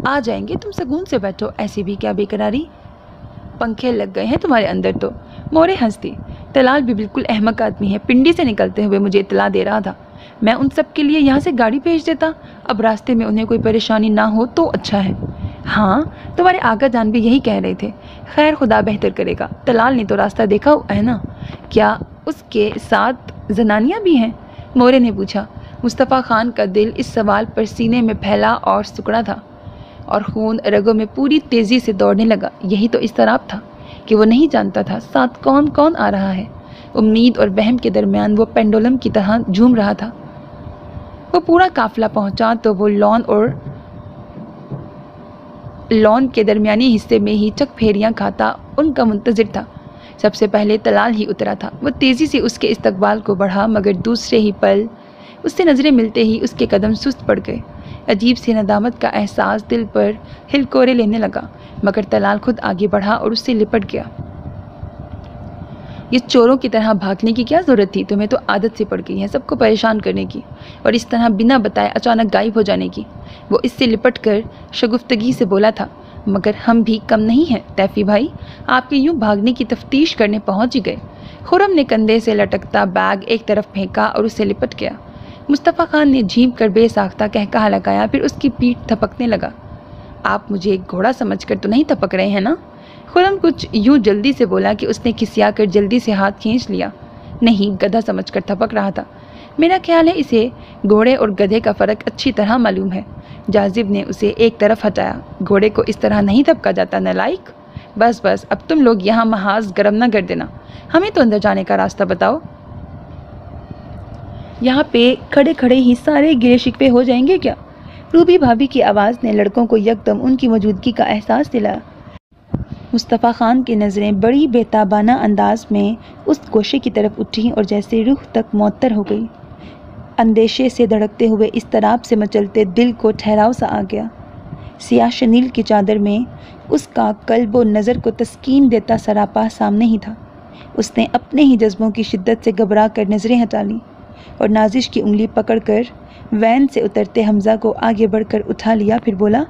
آ جائیں گے، تم سکون سے بیٹھو، ایسی بھی کیا بے قراری، پنکھے لگ گئے ہیں تمہارے اندر تو۔ مورے ہنستی، طلال بھی بالکل احمق آدمی ہے، پنڈی سے نکلتے ہوئے مجھے اطلاع دے رہا تھا، میں ان سب کے لیے یہاں سے گاڑی بھیج دیتا، اب راستے میں انہیں کوئی پریشانی نہ ہو تو اچھا ہے۔ ہاں، تمہارے آقا جان بھی یہی کہہ رہے تھے، خیر خدا بہتر کرے گا۔ طلال نے تو راستہ دیکھا ہے نا، کیا اس کے ساتھ زنانیاں بھی ہیں؟ مورے نے پوچھا۔ مصطفیٰ خان کا دل اس سوال پر سینے میں پھیلا اور سکڑا تھا اور خون رگوں میں پوری تیزی سے دوڑنے لگا۔ یہی تو اضطراب تھا کہ وہ نہیں جانتا تھا ساتھ کون کون آ رہا ہے۔ امید اور وہم کے درمیان وہ پینڈولم کی طرح جھوم رہا تھا۔ وہ پورا قافلہ پہنچا تو وہ لون کے درمیانی حصے میں ہی چک پھیریاں کھاتا ان کا منتظر تھا۔ سب سے پہلے طلال ہی اترا تھا۔ وہ تیزی سے اس کے استقبال کو بڑھا مگر دوسرے ہی پل اس سے نظریں ملتے ہی اس کے قدم سست پڑ گئے۔ عجیب سی ندامت کا احساس دل پر ہلکورے لینے لگا مگر طلال خود آگے بڑھا اور اس سے لپٹ گیا۔ یہ چوروں کی طرح بھاگنے کی کیا ضرورت تھی؟ تمہیں تو عادت سے پڑ گئی ہے سب کو پریشان کرنے کی اور اس طرح بنا بتائے اچانک غائب ہو جانے کی۔ وہ اس سے لپٹ کر شگفتگی سے بولا تھا، مگر ہم بھی کم نہیں ہیں طیفی بھائی، آپ کے یوں بھاگنے کی تفتیش کرنے پہنچ ہی گئے۔ خرم نے کندھے سے لٹکتا بیگ ایک طرف پھینکا اور اس سے لپٹ گیا۔ مصطفیٰ خان نے جھینپ کر بے ساختہ کہکہا لگایا، پھر اس کی پیٹھ تھپکنے لگا۔ آپ مجھے ایک گھوڑا سمجھ کر تو نہیں تھپک رہے ہیں نا؟ خرم کچھ یوں جلدی سے بولا کہ اس نے کھسیا کر جلدی سے ہاتھ کھینچ لیا۔ نہیں، گدھا سمجھ کر تھپک رہا تھا۔ میرا خیال ہے اسے گھوڑے اور گدھے کا فرق اچھی طرح معلوم ہے۔ جاذب نے اسے ایک طرف ہٹایا۔ گھوڑے کو اس طرح نہیں تھپکا جاتا نالائق۔ بس اب تم لوگ یہاں محاذ گرم نہ کر دینا، ہمیں تو اندر جانے کا راستہ بتاؤ۔ یہاں پہ کھڑے کھڑے ہی سارے گرے شکوے ہو جائیں گے کیا؟ روبی بھابھی کی آواز نے لڑکوں کو یکدم ان کی موجودگی کا احساس دلایا۔ مصطفیٰ خان کی نظریں بڑی بےتابانہ انداز میں اس گوشے کی طرف اٹھیں اور جیسے روح تک معطر ہو گئی۔ اندیشے سے دھڑکتے ہوئے اضطراب سے مچلتے دل کو ٹھہراؤ سا آ گیا۔ سیاہ شنیل کی چادر میں اس کا قلب و نظر کو تسکین دیتا سراپا سامنے ہی تھا۔ اس نے اپنے ہی جذبوں کی شدت سے گھبرا کر نظریں ہٹا لیں اور نازش کی انگلی پکڑ کر وین سے اترتے حمزہ کو آگے بڑھ کر اٹھا لیا، پھر بولا،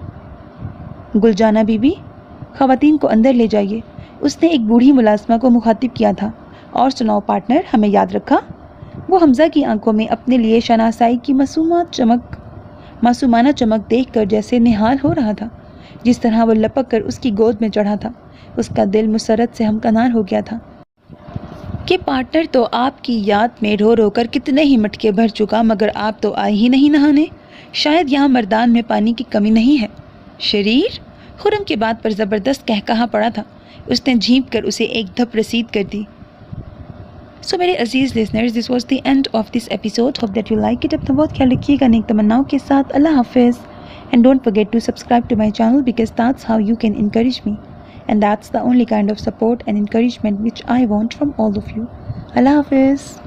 گلجانہ بی بی، خواتین کو اندر لے جائیے۔ اس نے ایک بوڑھی ملازمہ کو مخاطب کیا تھا۔ اور سناؤ پارٹنر، ہمیں یاد رکھا؟ وہ حمزہ کی آنکھوں میں اپنے لیے شناسائی کی معصومانہ چمک دیکھ کر جیسے نہال ہو رہا تھا۔ جس طرح وہ لپک کر اس کی گود میں چڑھا تھا، اس کا دل مسرت سے ہمکنار ہو گیا تھا کہ پارٹنر تو آپ کی یاد میں رو رو کر کتنے ہی مٹکے بھر چکا، مگر آپ تو آئے ہی نہیں نہانے۔ شاید یہاں مردان میں پانی کی کمی نہیں ہے۔ شریر؟ خرم کی بات پر زبردست کہکہا پڑا تھا۔ اس نے جھینپ کر اسے ایک دھپ رسید کر دی۔ سو میرے عزیز listeners, this was the end of this episode. Hope that you like it. اپنا بہت خیال رکھیے گا نیک تمناؤں کے ساتھ۔ اللہ حافظ۔ And don't forget to subscribe to my channel because that's how you can encourage me and that's the only kind of support and encouragement which I want from all of you. Allah Hafiz.